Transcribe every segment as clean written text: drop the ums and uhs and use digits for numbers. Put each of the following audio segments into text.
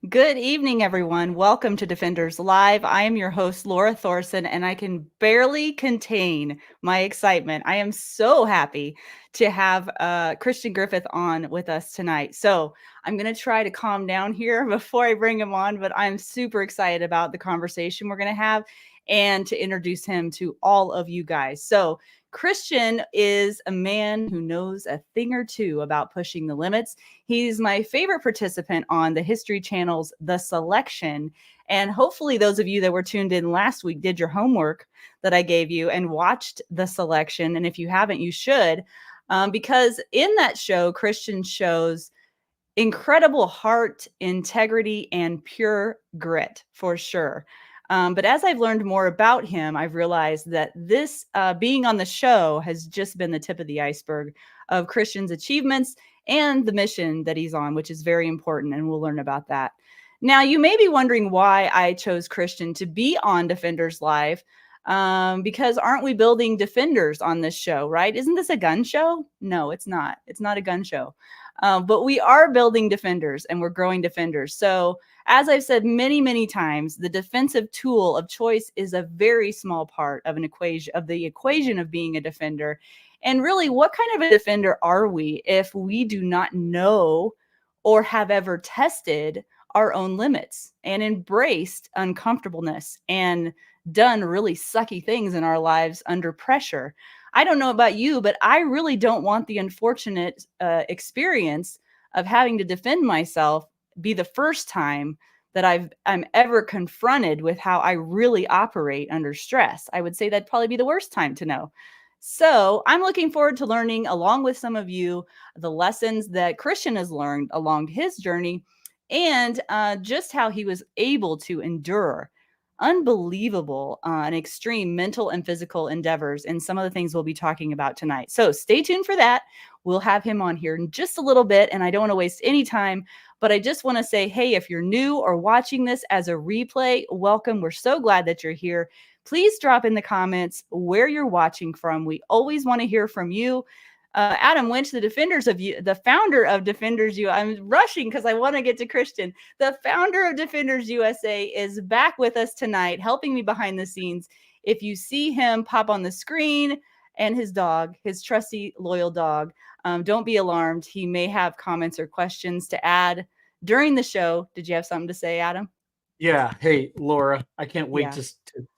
Good evening, everyone. Welcome to Defenders Live. I am your host, Laura Thorson, and I can barely contain my excitement. I am so happy to have Christian Griffith on with us tonight. So I'm going to try to calm down here before I bring him on, but I'm super excited about the conversation we're going to have and to introduce him to all of you guys. So Christian is a man who knows a thing or two about pushing the limits. He's my favorite participant on the History Channel's The Selection. And hopefully those of you that were tuned in last week did your homework that I gave you and watched The Selection. And if you haven't, you should, because in that show, Christian shows incredible heart, integrity, and pure grit for sure. But as I've learned more about him, I've realized that this being on the show has just been the tip of the iceberg of Christian's achievements and the mission that he's on, which is very important. And we'll learn about that. Now, you may be wondering why I chose Christian to be on Defenders Live, because aren't we building defenders on this show, right? Isn't this a gun show? No, it's not. It's not a gun show. But we are building defenders and we're growing defenders. So as I've said many, many times, the defensive tool of choice is a very small part of the equation of being a defender. And really, what kind of a defender are we if we do not know or have ever tested our own limits and embraced uncomfortableness and done really sucky things in our lives under pressure? I don't know about you, but I really don't want the unfortunate experience of having to defend myself be the first time that I'm ever confronted with how I really operate under stress. I would say that'd probably be the worst time to know. So I'm looking forward to learning along with some of you the lessons that Christian has learned along his journey and just how he was able to endure unbelievable and extreme mental and physical endeavors and some of the things we'll be talking about tonight. So stay tuned for that. We'll have him on here in just a little bit, and I don't want to waste any time, but I just want to say, hey, if you're new or watching this as a replay, welcome. We're so glad that you're here. Please drop in the comments where you're watching from. We always want to hear from you. Adam Winch, the founder of Defenders USA. I'm rushing because I want to get to Christian. The founder of Defenders USA is back with us tonight, helping me behind the scenes. If you see him pop on the screen and his dog, his trusty, loyal dog, don't be alarmed. He may have comments or questions to add during the show. Did you have something to say, Adam? Yeah. Hey, Laura, I can't wait Yeah,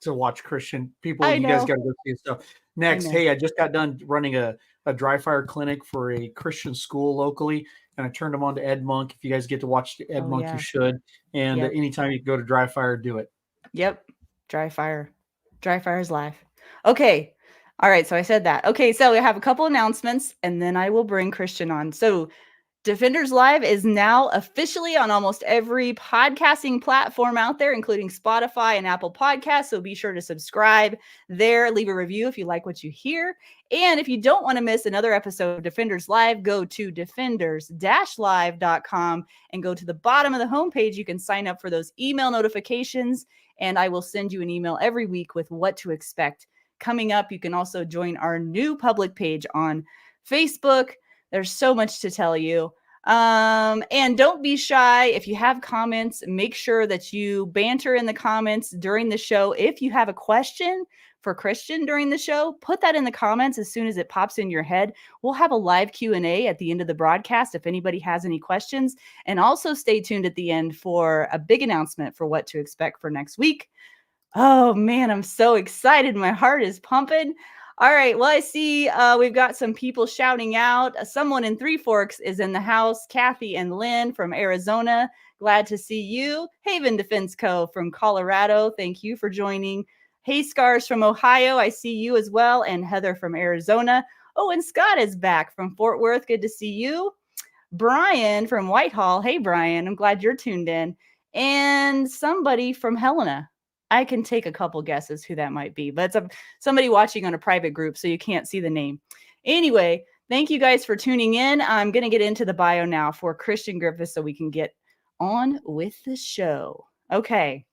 to watch Christian. People, I you guys know. got to go see his stuff. I Next, know. hey, I just got done running a dry fire clinic for a Christian school locally, and I turned them on to Ed Monk. If you guys get to watch Ed Oh, Monk, you yeah. should. And Yep. anytime you go to dry fire, do it. Yep. Dry fire. Dry fire is live. Okay. All right. So I said that. Okay. So we have a couple announcements and then I will bring Christian on. So Defenders Live is now officially on almost every podcasting platform out there, including Spotify and Apple Podcasts. So be sure to subscribe there, leave a review if you like what you hear. And if you don't want to miss another episode of Defenders Live, go to defenders-live.com and go to the bottom of the homepage. You can sign up for those email notifications, and I will send you an email every week with what to expect coming up. You can also join our new public page on Facebook. There's so much to tell you. And don't be shy. If you have comments, make sure that you banter in the comments during the show. If you have a question for Christian during the show, put that in the comments as soon as it pops in your head. We'll have a live Q&A at the end of the broadcast if anybody has any questions. And also stay tuned at the end for a big announcement for what to expect for next week. Oh man, I'm so excited. My heart is pumping. All right. Well, I see we've got some people shouting out. Someone in Three Forks is in the house. Kathy and Lynn from Arizona. Glad to see you. Haven Defense Co. from Colorado. Thank you for joining. Hey, Scars from Ohio. I see you as well. And Heather from Arizona. Oh, and Scott is back from Fort Worth. Good to see you. Brian from Whitehall. Hey, Brian. I'm glad you're tuned in. And somebody from Helena. I can take a couple guesses who that might be, but it's somebody watching on a private group, so you can't see the name. Anyway, thank you guys for tuning in. I'm going to get into the bio now for Christian Griffith so we can get on with the show. Okay.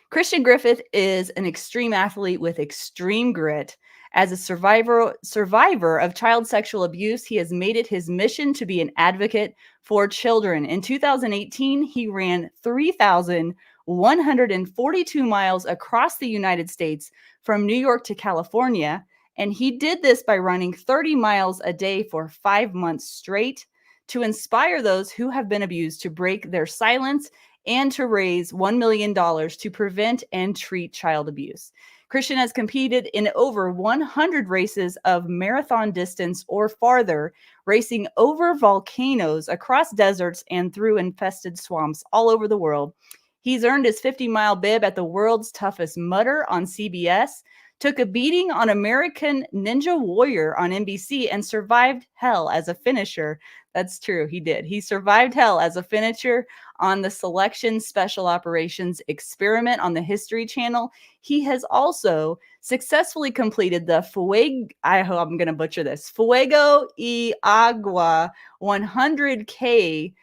Christian Griffith is an extreme athlete with extreme grit. As a survivor of child sexual abuse, he has made it his mission to be an advocate for children. In 2018, he ran 3,142 miles across the United States from New York to California, and he did this by running 30 miles a day for 5 months straight to inspire those who have been abused to break their silence and to raise $1 million to prevent and treat child abuse. Christian has competed in over 100 races of marathon distance or farther, racing over volcanoes, across deserts, and through infested swamps all over the world. He's earned his 50-mile bib at the World's Toughest Mudder on CBS, took a beating on American Ninja Warrior on NBC, and survived hell as a finisher. That's true, he did. He survived hell as a finisher on the Selection Special Operations Experiment on the History Channel. He has also successfully completed the I'm going to butcher this, Fuego Y Agua 100K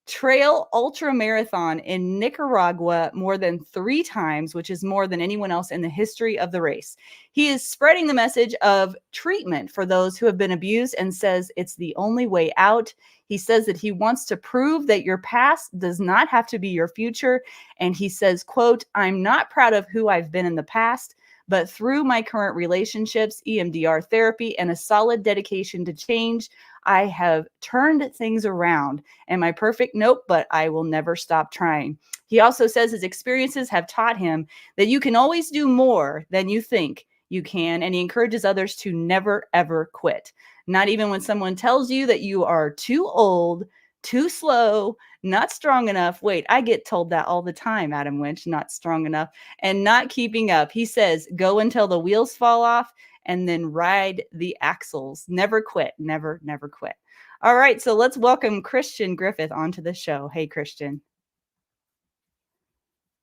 Trail Ultramarathon in Nicaragua more than 3 times, which is more than anyone else in the history of the race. He is spreading the message of treatment for those who have been abused and says it's the only way out. He says that he wants to prove that your past does not have to be your future. And he says, quote, "I'm not proud of who I've been in the past, but through my current relationships, EMDR therapy, and a solid dedication to change, I have turned things around. Am I perfect? Nope, but I will never stop trying." He also says his experiences have taught him that you can always do more than you think you can, and he encourages others to never, ever quit. Not even when someone tells you that you are too old, too slow, not strong enough. Wait, I get told that all the time, Adam Winch, not strong enough, and not keeping up. He says, go until the wheels fall off and then ride the axles. Never quit, never, never quit. All right, so let's welcome Christian Griffith onto the show. Hey, Christian.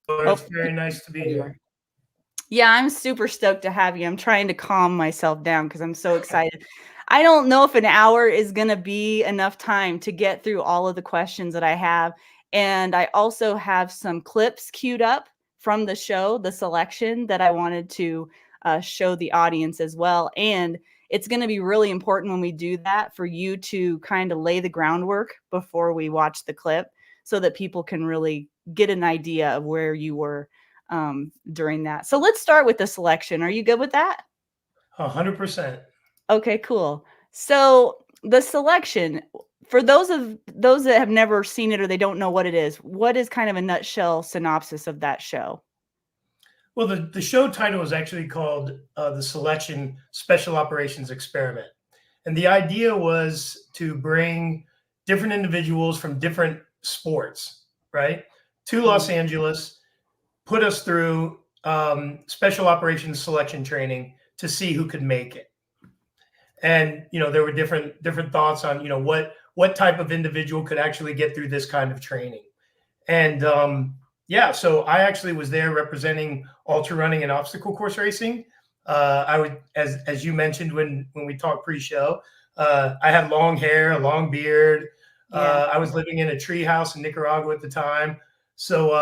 Well, it's very nice to be here. Yeah, I'm super stoked to have you. I'm trying to calm myself down because I'm so excited. I don't know if an hour is going to be enough time to get through all of the questions that I have. And I also have some clips queued up from the show, the selection that I wanted to show the audience as well. And it's going to be really important when we do that for you to kind of lay the groundwork before we watch the clip so that people can really get an idea of where you were during that. So let's start with the selection. Are you good with that? 100%. Okay, cool. So the selection, for those that have never seen it or they don't know what it is, what is kind of a nutshell synopsis of that show? Well, the show title is actually called The Selection Special Operations Experiment. And the idea was to bring different individuals from different sports, right, to Los Angeles, put us through special operations selection training to see who could make it. And, there were different thoughts on, what type of individual could actually get through this kind of training. And so I actually was there representing ultra running and obstacle course racing. I would, as you mentioned when we talked pre-show, I had long hair, a long beard. I was living in a tree house in Nicaragua at the time. So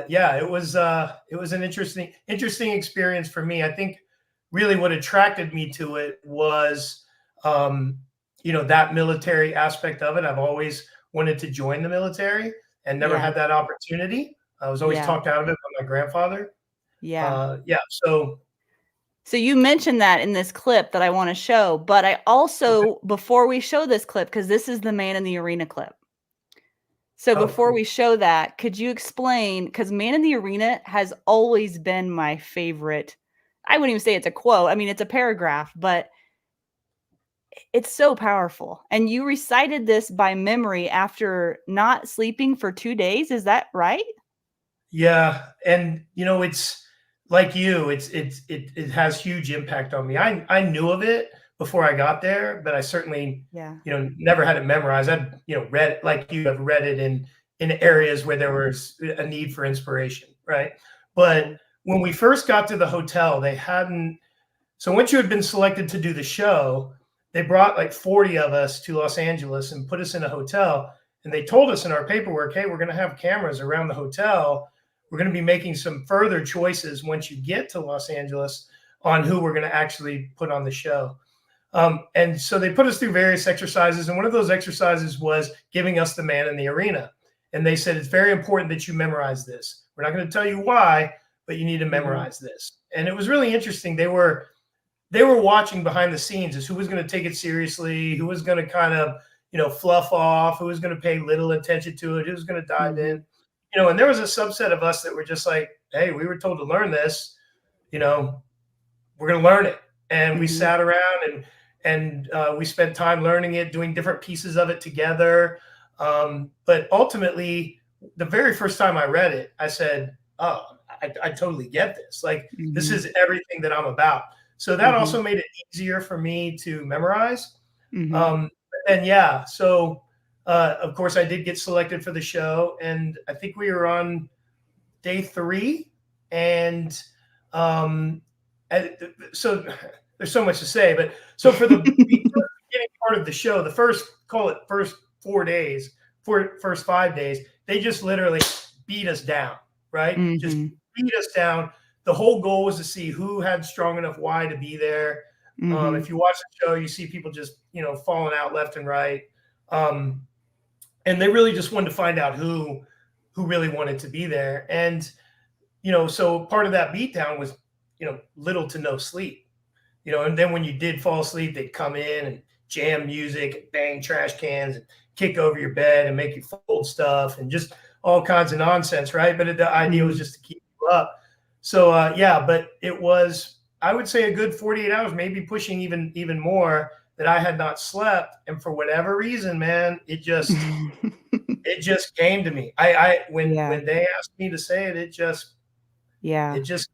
it was an interesting experience for me. I think really what attracted me to it was that military aspect of it. I've always wanted to join the military and never had that opportunity. I was always talked out of it by my grandfather. So you mentioned that in this clip that I want to show, but I also, before we show this clip, because this is the Man in the Arena clip. So before we show that, could you explain, because Man in the Arena has always been my favorite. I wouldn't even say it's a quote. I mean, it's a paragraph, but it's so powerful. And you recited this by memory after not sleeping for 2 days. Is that right? Yeah. And, it's like you, it has huge impact on me. I knew of it before I got there, but I certainly, never had it memorized. I'd, read it like you have read it in areas where there was a need for inspiration. Right. But when we first got to the hotel, they hadn't. So once you had been selected to do the show, they brought like 40 of us to Los Angeles and put us in a hotel. And they told us in our paperwork, hey, we're going to have cameras around the hotel. we're going to be making some further choices once you get to Los Angeles on who we're going to actually put on the show. And so they put us through various exercises. And one of those exercises was giving us the man in the arena. And they said, it's very important that you memorize this. We're not going to tell you why, but you need to memorize this. And it was really interesting. They were watching behind the scenes as who was going to take it seriously, who was going to kind of, fluff off, who was going to pay little attention to it, who was going to dive in, and there was a subset of us that were just like, hey, we were told to learn this, we're going to learn it. And we sat around and we spent time learning it, doing different pieces of it together. But ultimately, the very first time I read it, I said, oh, I totally get this. Like, this is everything that I'm about. So that also made it easier for me to memorize. And yeah, so of course I did get selected for the show, and I think we were on day 3. And so there's so much to say, but so for the beginning part of the show, the first 4 days, first 5 days, they just literally beat us down, right? Just beat us down. The whole goal was to see who had strong enough why to be there. If you watch the show, you see people just, falling out left and right. And they really just wanted to find out who really wanted to be there. And, so part of that beatdown was, little to no sleep, and then when you did fall asleep, they'd come in and jam music and bang trash cans and kick over your bed and make you fold stuff and just all kinds of nonsense. Right. But the idea was just to keep you up. So, but it was, I would say, a good 48 hours, maybe pushing even more, that I had not slept. And for whatever reason, man, it just came to me. When they asked me to say it, it just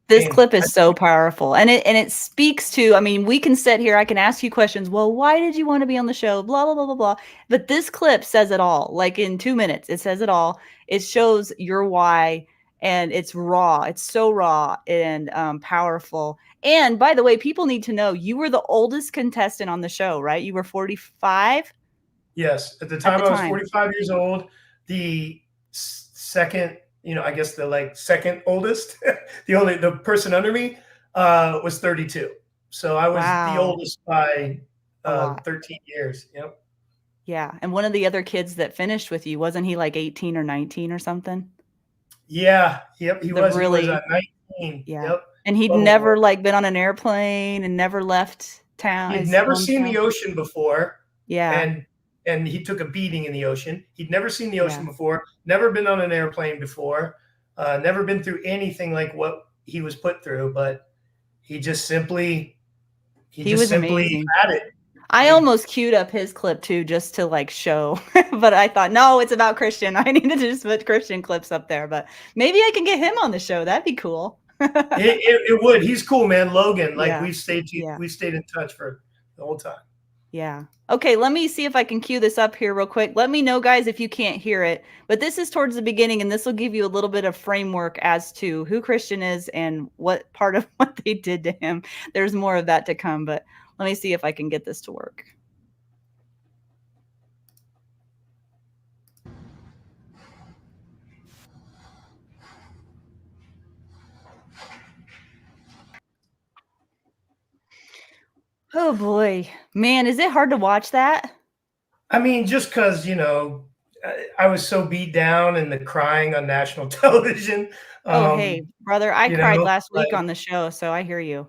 this clip is so powerful. And it speaks to, I mean, we can sit here, I can ask you questions. Well, why did you want to be on the show? Blah, blah, blah, blah, blah. But this clip says it all. Like in 2 minutes, it says it all. It shows your why, and it's raw. It's so raw and powerful. And by the way, people need to know you were the oldest contestant on the show, right? You were 45? Yes. At the time, I was 45 years old. The second, I guess the second oldest, the person under me was 32. So I was the oldest by 13 years. Yep. Yeah. And one of the other kids that finished with you, wasn't he like 18 or 19 or something? Yeah. Yep. He was 19. Yeah. Yep. And he'd never been on an airplane and never left town. He'd never seen the ocean before. Yeah. And he took a beating in the ocean. He'd never seen the ocean before, never been on an airplane before, never been through anything like what he was put through, but he just simply had it. I almost queued up his clip too, just to show, but I thought, no, it's about Christian. I need to just put Christian clips up there, but maybe I can get him on the show. That'd be cool. it would. He's cool, man. Logan, we've stayed in touch for the whole time. Yeah. Okay, let me see if I can cue this up here real quick. Let me know, guys, if you can't hear it. But this is towards the beginning, and this will give you a little bit of framework as to who Christian is and what part of what they did to him. There's more of that to come, but let me see if I can get this to work. Oh boy, man, is it hard to watch that? I mean, just because, I was so beat down and the crying on national television. Oh, hey, brother, I cried last week on the show, so I hear you.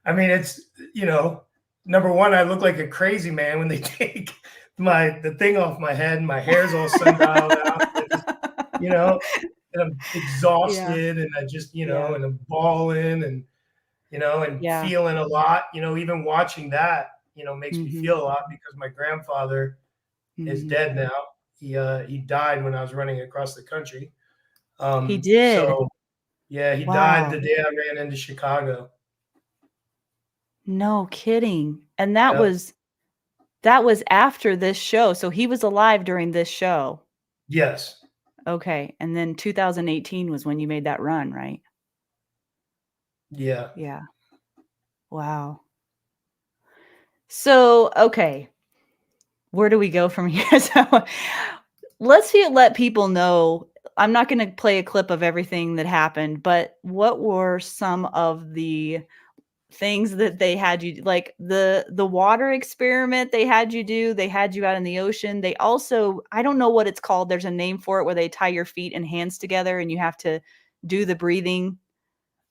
I mean, it's, number one, I look like a crazy man when they take the thing off my head and my hair's all sundialed out, and I'm exhausted and I just, and I'm bawling and, and feeling a lot, even watching that, makes me feel a lot because my grandfather is dead now. He died when I was running across the country. He did. So yeah, he died the day I ran into Chicago. No kidding. And that was after this show. So he was alive during this show. Yes. Okay. And then 2018 was when you made that run, right? Yeah. Yeah. Wow. So, okay. Where do we go from here? So let people know I'm not going to play a clip of everything that happened, but what were some of the things that they had you like the water experiment they had you do? They had you out in the ocean. They also, I don't know what it's called. There's a name for it where they tie your feet and hands together and you have to do the breathing.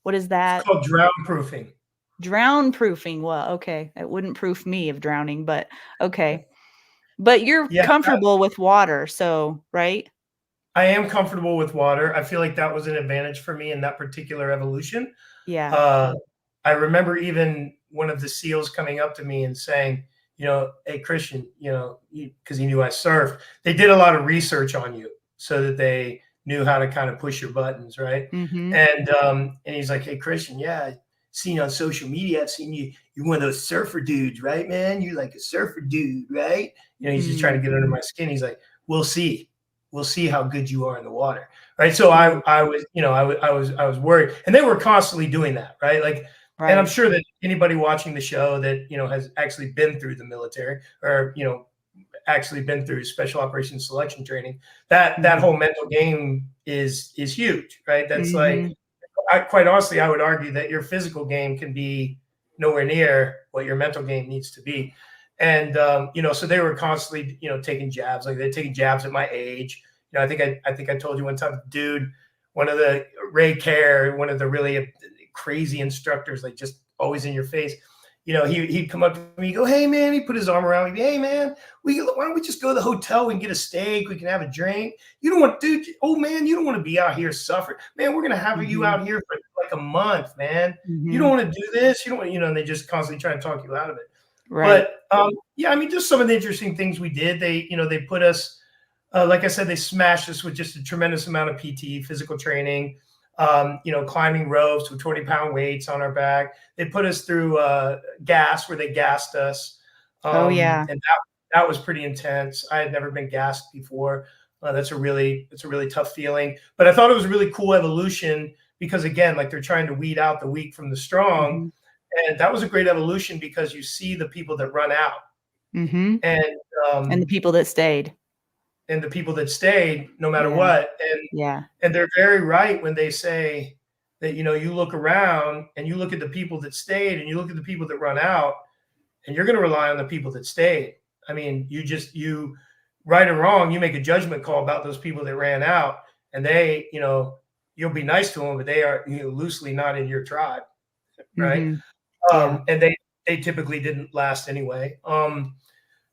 What is that? It's called drown proofing. Drown proofing. Well, okay. It wouldn't proof me of drowning, but okay. But you're comfortable with water, so, right? I am comfortable with water. I feel like that was an advantage for me in that particular evolution. Yeah. I remember even one of the SEALs coming up to me and saying, hey, Christian, because he knew I surfed, they did a lot of research on you so that they knew how to kind of push your buttons, right? Mm-hmm. And he's like, hey, Christian, seen you on social media. I've seen you. You're one of those surfer dudes, right, man? You're like a surfer dude, right? He's just trying to get under my skin. He's like, we'll see how good you are in the water, right? So I was worried, and they were constantly doing that, right? Like, right. And I'm sure that anybody watching the show that has actually been through the military or actually been through special operations selection training, that whole mental game is huge, right? That's like, quite honestly, I would argue that your physical game can be nowhere near what your mental game needs to be. And, so they were constantly, taking jabs, like they're taking jabs at my age. I think I told you one time, dude, one of the Ray Care, one of the really crazy instructors, like just always in your face, he'd come up to me, go, hey man, he put his arm around me, hey man, why don't we just go to the hotel, we can get a steak, we can have a drink. You don't want, dude, old man, you don't want to be out here suffering, man. We're gonna have you out here for like a month, man. You don't want to do this, you don't want, and they just constantly try to talk you out of it. Right. But just some of the interesting things we did. They put us, like I said, they smashed us with just a tremendous amount of PT, physical training. Climbing ropes with 20-pound weights on our back. They put us through gas, where they gassed us. And that was pretty intense. I had never been gassed before. It's a really tough feeling. But I thought it was a really cool evolution because, again, like they're trying to weed out the weak from the strong. And that was a great evolution because you see the people that run out. And the people that stayed. And the people that stayed, no matter what. And they're very right when they say that, you look around and you look at the people that stayed and you look at the people that run out, and you're going to rely on the people that stayed. I mean, you right or wrong, you make a judgment call about those people that ran out, and they, you'll be nice to them, but they are loosely not in your tribe. Right. And they typically didn't last anyway.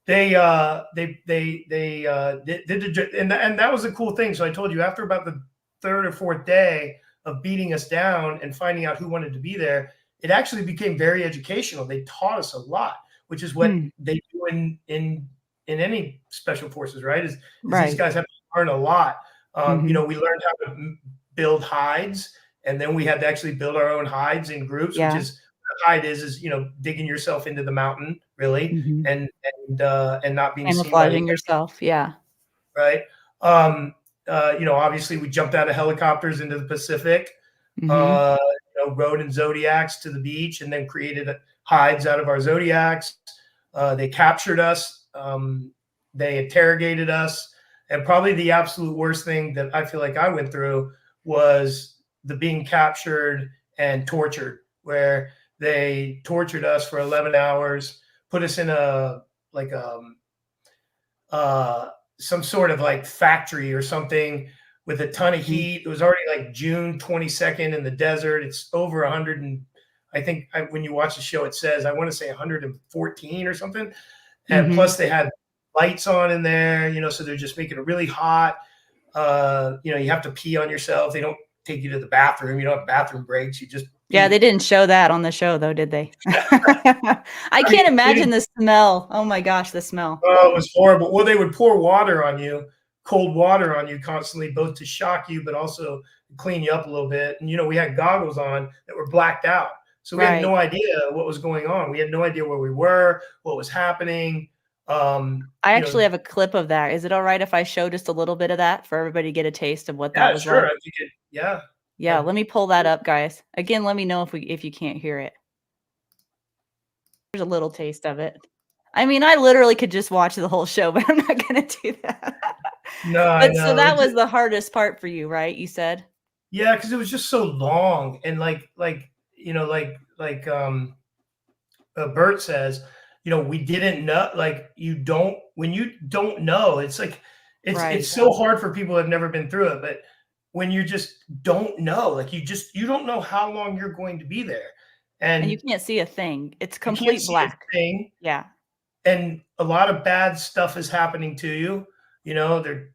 They did, and that was a cool thing. So I told you, after about the third or fourth day of beating us down and finding out who wanted to be there, it actually became very educational. They taught us a lot, which is what they do in any special forces, right? Is these guys have to learn a lot. We learned how to build hides, and then we had to actually build our own hides in groups, which is what a hide is digging yourself into the mountain, really, and not being camouflaging yourself. Yeah. Right. Obviously we jumped out of helicopters into the Pacific, rode in Zodiacs to the beach, and then created hides out of our Zodiacs. They captured us. They interrogated us. And probably the absolute worst thing that I feel like I went through was the being captured and tortured, where they tortured us for 11 hours, put us in some sort of like factory or something with a ton of heat. It was already like June 22nd in the desert. It's over 100, and I think when you watch the show, it says, I want to say 114 or something. And plus they had lights on in there, so they're just making it really hot. You have to pee on yourself. They don't take you to the bathroom. You don't have bathroom breaks. You just pee. Yeah, they didn't show that on the show, though, did they? I can't imagine the smell. Oh my gosh, the smell. Oh, it was horrible. Well, they would pour water on you, cold water on you constantly, both to shock you, but also clean you up a little bit. And, we had goggles on that were blacked out. So we had no idea what was going on. We had no idea where we were, what was happening. I actually have a clip of that. Is it all right if I show just a little bit of that for everybody to get a taste of what that was sure. like? I think Yeah, let me pull that up, guys. Again, let me know if you can't hear it. There's a little taste of it. I mean, I literally could just watch the whole show, but I'm not going to do that. No, I But so know. that was the hardest part for you, right? You said? Yeah, because it was just so long, and Bert says, we didn't know. Like when you don't know, it's like it's Right. so hard for people who have never been through it. But when you just don't know, like you don't know how long you're going to be there, And you and can't see a thing. It's you can't complete see a black. thing, Yeah. and a lot of bad stuff is happening to you. They're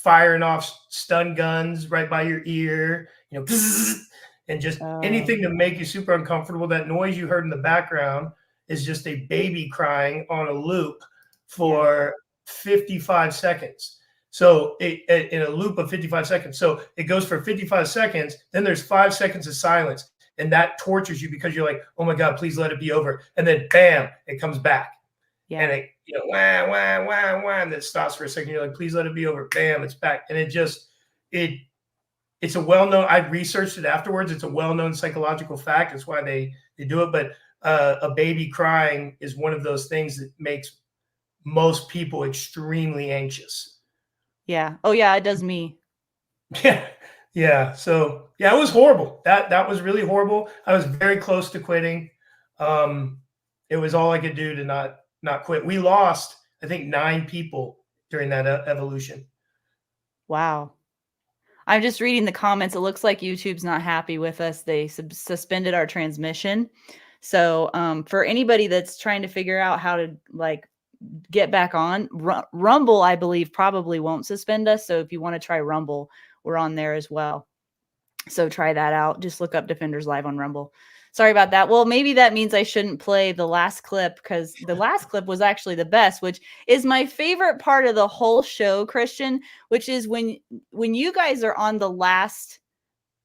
firing off stun guns right by your ear, and just anything to make you super uncomfortable. That noise you heard in the background is just a baby crying on a loop for 55 seconds. So in a loop of 55 seconds. So it goes for 55 seconds. Then there's 5 seconds of silence. And that tortures you because you're like, oh my God, please let it be over. And then bam, it comes back. Yeah. And it, wah, wah, wah, wah, and it stops for a second. You're like, please let it be over. Bam, it's back. And it's a well-known, I researched it afterwards. It's a well-known psychological fact. That's why they do it. But a baby crying is one of those things that makes most people extremely anxious. Yeah. Oh yeah, it does me. Yeah. Yeah. So yeah, it was horrible. That was really horrible. I was very close to quitting. It was all I could do to not quit. We lost, I think, 9 people during that evolution. Wow. I'm just reading the comments. It looks like YouTube's not happy with us. They suspended our transmission. So for anybody that's trying to figure out how to get back on, Rumble, I believe, probably won't suspend us. So if you want to try Rumble, we're on there as well. So try that out. Just look up Defenders Live on Rumble. Sorry about that. Well, maybe that means I shouldn't play the last clip, because the last clip was actually the best, which is my favorite part of the whole show, Christian, which is when you guys are on the last,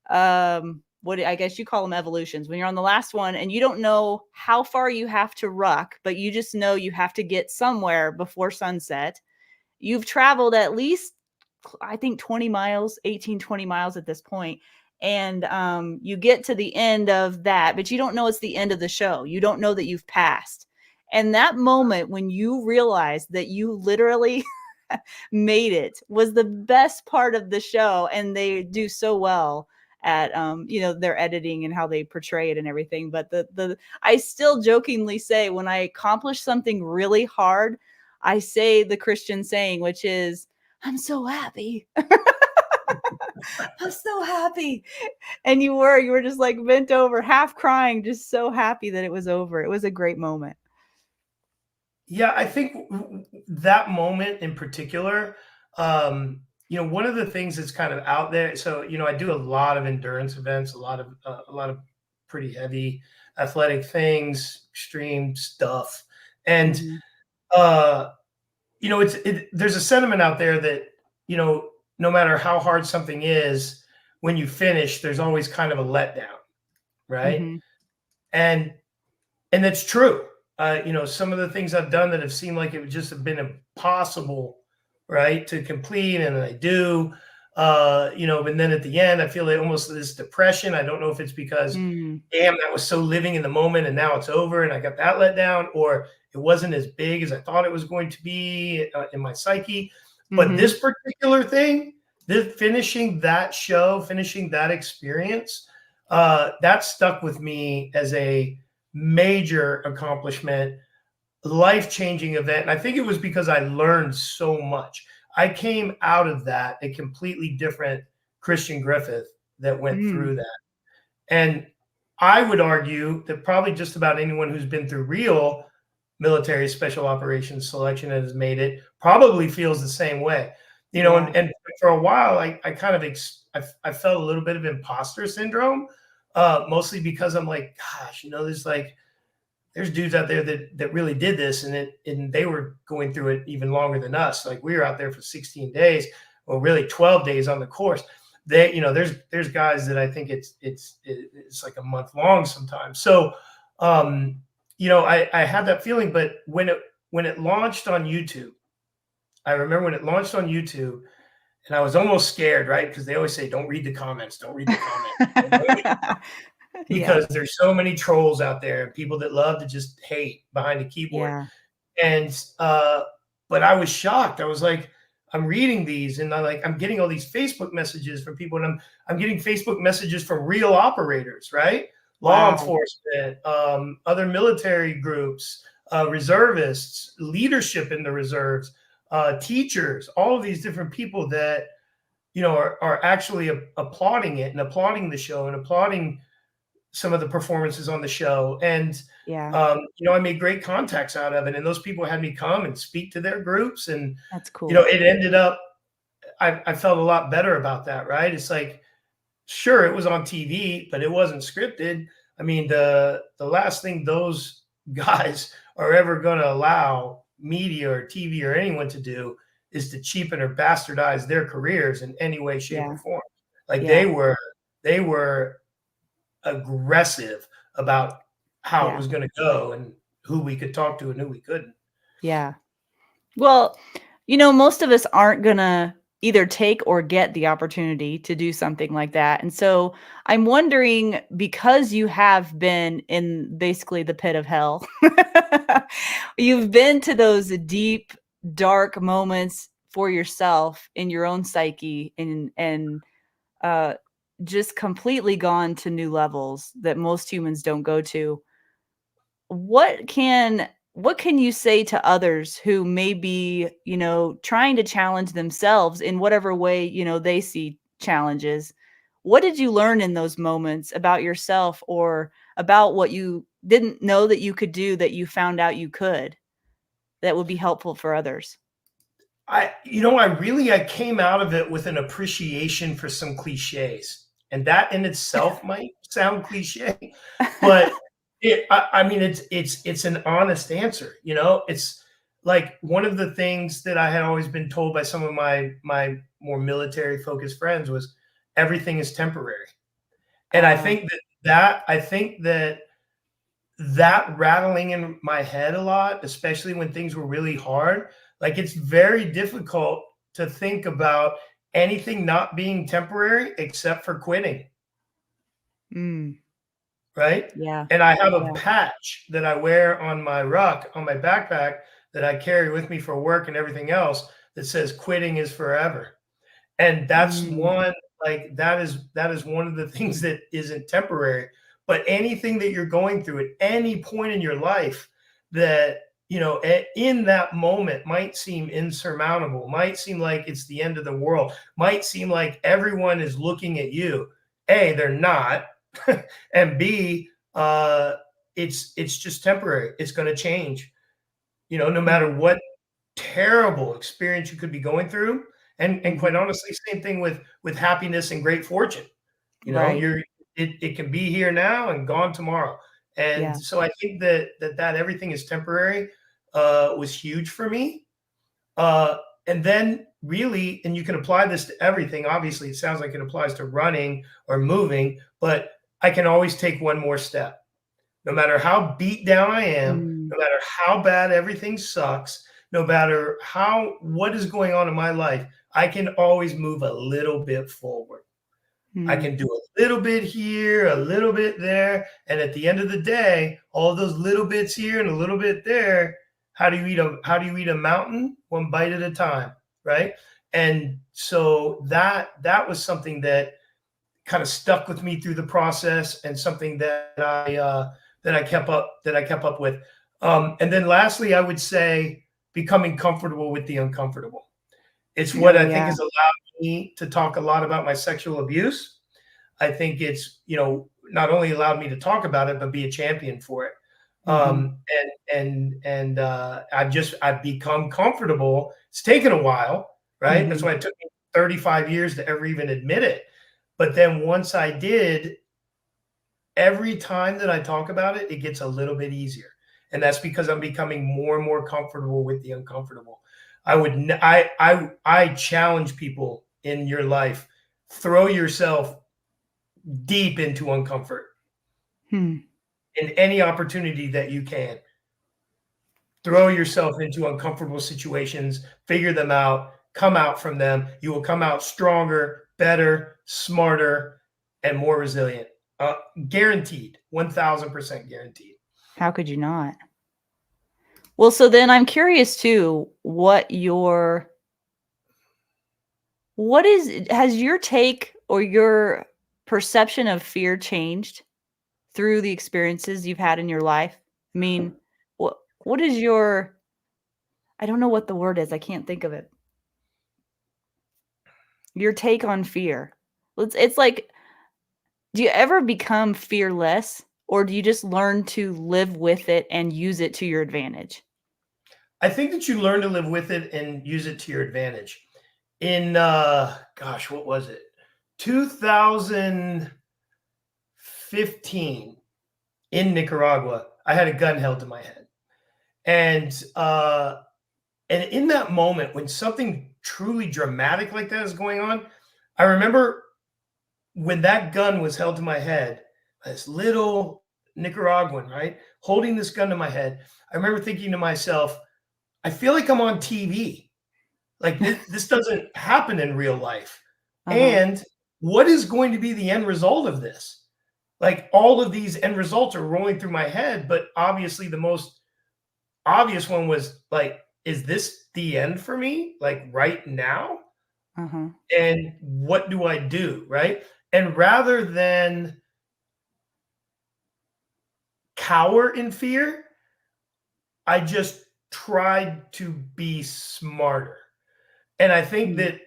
what I guess you call them evolutions, when you're on the last one and you don't know how far you have to ruck, but you just know you have to get somewhere before sunset. You've traveled at least, I think, 20 miles, 18, 20 miles at this point. And you get to the end of that, but you don't know it's the end of the show. You don't know that you've passed. And that moment when you realize that you literally made it was the best part of the show. And they do so well at their editing and how they portray it and everything. But I still jokingly say, when I accomplish something really hard, I say the Christian saying, which is, I'm so happy. I'm so happy. And you were just like bent over, half crying, just so happy that it was over. It was a great moment. Yeah, I think that moment in particular, one of the things that's kind of out there. So, I do a lot of endurance events, a lot of pretty heavy athletic things, extreme stuff. And, there's a sentiment out there that, no matter how hard something is, when you finish, there's always kind of a letdown, right? Mm-hmm. And that's true. Some of the things I've done that have seemed like it would just have been impossible, right, to complete, and I do. And then at the end, I feel like almost this depression. I don't know if it's because, damn, that was so living in the moment, and now it's over, and I got that let down, or it wasn't as big as I thought it was going to be in my psyche. But this particular thing, finishing that show, finishing that experience, that stuck with me as a major accomplishment, life-changing event. And I think it was because I learned so much. I came out of that a completely different Christian Griffith that went through that. And I would argue that probably just about anyone who's been through real military special operations selection and has made it probably feels the same way. And for a while, I kind of I felt a little bit of imposter syndrome, mostly because I'm like, gosh, there's dudes out there that really did this, and they were going through it even longer than us. Like, we were out there for 16 days, or really 12 days on the course. There's guys that I think it's like a month long sometimes. So, I had that feeling, but when it launched on YouTube, I remember when it launched on YouTube, and I was almost scared, right? Because they always say, don't read the comments, don't read the comments. Because there's so many trolls out there, people that love to just hate behind a keyboard. And but I was shocked. I was like, I'm reading these, and I'm getting all these Facebook messages from people, and I'm getting Facebook messages from real operators, right? Law Wow. enforcement, other military groups, reservists, leadership in the reserves, teachers, all of these different people that, are actually applauding it and applauding the show and applauding some of the performances on the show. And, Yeah, I made great contacts out of it. And those people had me come and speak to their groups. And, that's cool. it ended up, I felt a lot better about that, right? It's like, sure, it was on TV, but it wasn't scripted. I mean, the last thing those guys are ever going to allow media or TV or anyone to do is to cheapen or bastardize their careers in any way, shape, or form. Like they were aggressive about how it was going to go and who we could talk to and who we couldn't. Yeah. Well, most of us aren't going to either take or get the opportunity to do something like that. And so I'm wondering, because you have been in basically the pit of hell, you've been to those deep, dark moments for yourself in your own psyche and just completely gone to new levels that most humans don't go to. What can you say to others who may be, trying to challenge themselves in whatever way, they see challenges? What did you learn in those moments about yourself or about what you didn't know that you could do that you found out you could, that would be helpful for others? I came out of it with an appreciation for some cliches, and that in itself might sound cliche, but it's an honest answer. It's like one of the things that I had always been told by some of my more military focused friends was everything is temporary. And I think that rattling in my head a lot, especially when things were really hard, like it's very difficult to think about anything not being temporary except for quitting. Right? Yeah. And I have a patch that I wear on my ruck, on my backpack, that I carry with me for work and everything else that says quitting is forever. And that's one, like that is one of the things that isn't temporary. But anything that you're going through at any point in your life that, in that moment might seem insurmountable, might seem like it's the end of the world, might seem like everyone is looking at you. A, they're not. And B, it's just temporary. It's going to change, no matter what terrible experience you could be going through. And quite honestly, same thing with happiness and great fortune. It can be here now and gone tomorrow. And so I think that everything is temporary was huge for me. And then really, and you can apply this to everything. Obviously, it sounds like it applies to running or moving, but I can always take one more step. No matter how beat down I am, no matter how bad everything sucks, no matter what is going on in my life, I can always move a little bit forward. I can do a little bit here, a little bit there. And at the end of the day, all those little bits here and a little bit there, how do you eat a mountain? One bite at a time, right? And so that was something that kind of stuck with me through the process, and something that I kept up with. And then lastly, I would say becoming comfortable with the uncomfortable. It's what I think has allowed me to talk a lot about my sexual abuse. I think it's, not only allowed me to talk about it, but be a champion for it. I've become comfortable. It's taken a while, right? That's why it took me 35 years to ever even admit it. But then once I did, every time that I talk about it, it gets a little bit easier. And that's because I'm becoming more and more comfortable with the uncomfortable. I challenge people in your life, throw yourself deep into uncomfort in any opportunity that you can. Throw yourself into uncomfortable situations, figure them out, come out from them. You will come out stronger, better, smarter, and more resilient. Guaranteed, 1000% guaranteed. How could you not? Well, so then I'm curious too, what your has your take or your perception of fear changed through the experiences you've had in your life? I mean, what is your, I don't know what the word is. I can't think of it. Your take on fear. It's like, do you ever become fearless, or do you just learn to live with it and use it to your advantage? I think that you learn to live with it and use it to your advantage. In gosh, what was it? 2015 in Nicaragua, I had a gun held to my head. And in that moment when something truly dramatic like that is going on, I remember when that gun was held to my head, this little Nicaraguan, right, holding this gun to my head. I remember thinking to myself, I feel like I'm on TV. Like this doesn't happen in real life. And what is going to be the end result of this? Like all of these end results are rolling through my head, but obviously the most obvious one was like, is this the end for me? Like right now? And what do I do? Right. And rather than cower in fear, I just tried to be smarter. And I think that,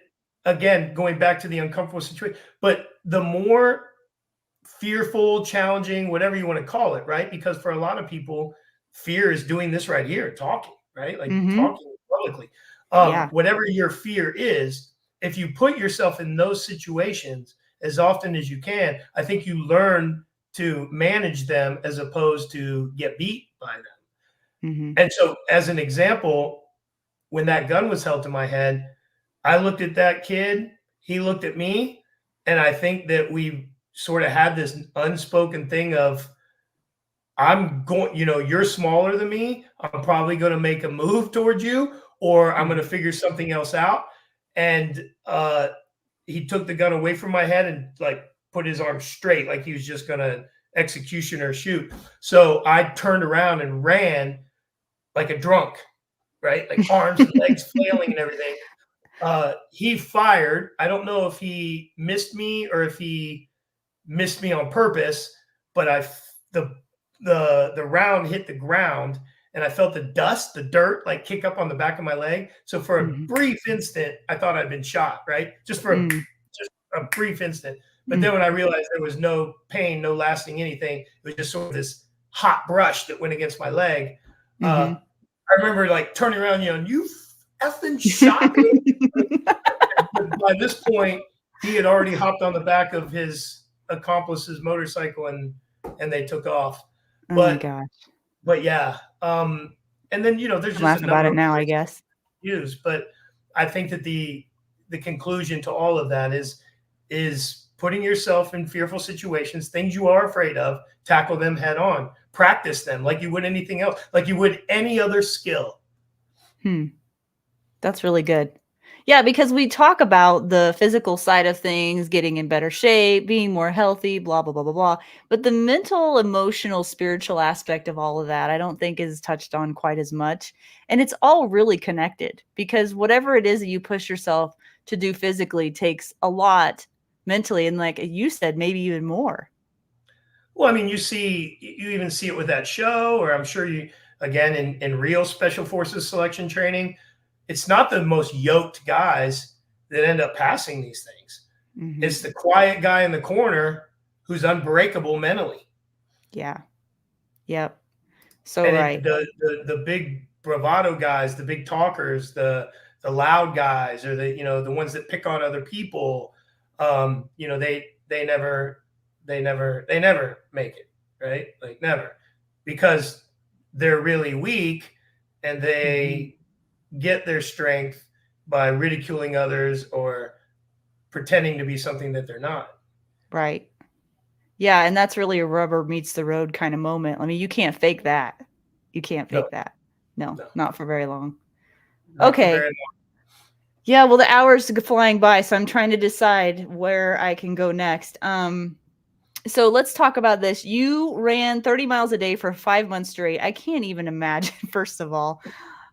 again, going back to the uncomfortable situation, but the more fearful, challenging, whatever you want to call it, right? Because for a lot of people, fear is doing this right here, talking, right? Like talking publicly. Whatever your fear is, if you put yourself in those situations as often as you can, I think you learn to manage them as opposed to get beat by them. And so, as an example, when that gun was held to my head, I looked at that kid, he looked at me, and I think that we sort of had this unspoken thing of, I'm going, you're smaller than me. I'm probably going to make a move towards you, or I'm going to figure something else out. And he took the gun away from my head and like put his arm straight, like he was just going to execution or shoot. So I turned around and ran like a drunk, right? Like arms and legs flailing and everything. He fired. I don't know if he missed me or if he missed me on purpose, but the round hit the ground and I felt the dust, the dirt, like kick up on the back of my leg. So for a brief instant, I thought I'd been shot, right? Just for a brief instant. But then when I realized there was no pain, no lasting anything, it was just sort of this hot brush that went against my leg. I remember like turning around, you effing shot me. By this point, he had already hopped on the back of his accomplice's motorcycle and they took off. My gosh. But yeah. And then, there's just laugh about it now, I guess. Use, but I think that the conclusion to all of that is putting yourself in fearful situations, things you are afraid of, tackle them head on, practice them like you would anything else, like you would any other skill. That's really good. Yeah, because we talk about the physical side of things, getting in better shape, being more healthy, blah, blah, blah, blah, blah. But the mental, emotional, spiritual aspect of all of that, I don't think is touched on quite as much. And it's all really connected because whatever it is that you push yourself to do physically takes a lot mentally. And like you said, maybe even more. Well, I mean, you even see it with that show, or I'm sure you, again, in real special forces selection training, it's not the most yoked guys that end up passing these things. It's the quiet guy in the corner who's unbreakable mentally. Yeah. Yep. So right. The big bravado guys, the big talkers, the loud guys, or the ones that pick on other people, they never make it, right? Like never, because they're really weak and they get their strength by ridiculing others or pretending to be something that they're not. Right. Yeah. And that's really a rubber meets the road kind of moment. I mean, you can't fake that. You can't fake that. No, not for very long. Okay. Yeah. Well, the hours are flying by, so I'm trying to decide where I can go next. So let's talk about this. You ran 30 miles a day for 5 months straight. I can't even imagine, first of all.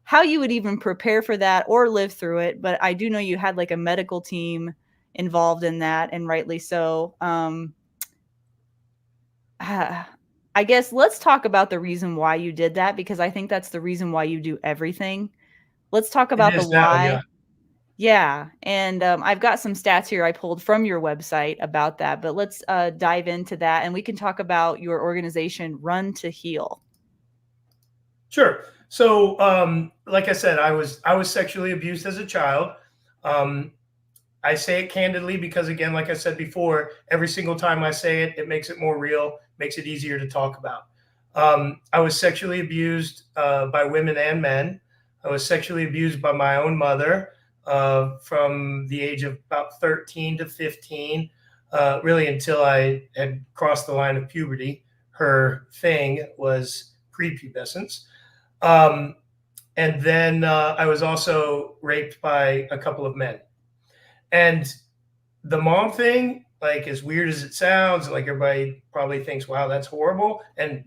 how you would even prepare for that or live through it. But I do know you had like a medical team involved in that, and rightly so. I guess let's talk about the reason why you did that, because I think that's the reason why you do everything. Let's talk It about the is now, why. yeah. Yeah, and I've got some stats here I pulled from your website about that, but let's dive into that, and we can talk about your organization, Run to Heal. Sure. So, like I said, I was sexually abused as a child. I say it candidly because, again, like I said before, every single time I say it, it makes it more real, makes it easier to talk about. I was sexually abused by women and men. I was sexually abused by my own mother from the age of about 13 to 15, really until I had crossed the line of puberty. Her thing was prepubescence. And then I was also raped by a couple of men. And the mom thing, like as weird as it sounds, like everybody probably thinks, wow, that's horrible. And,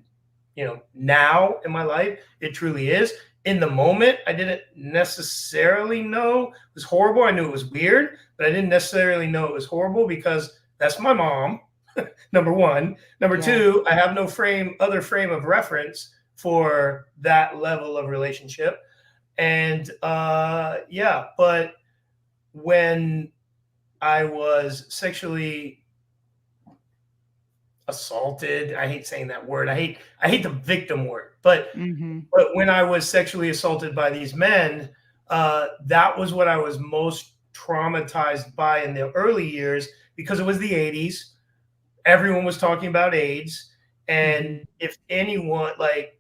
you know, now in my life, it truly is. In the moment, I didn't necessarily know it was horrible. I knew it was weird, but I didn't necessarily know it was horrible because that's my mom, number one. Number two, I have no other frame of reference for that level of relationship. And but when I was sexually assaulted, I hate saying that word. I hate the victim word, but when I was sexually assaulted by these men, that was what I was most traumatized by in the early years, because it was the 80s. Everyone was talking about AIDS. And if anyone, like,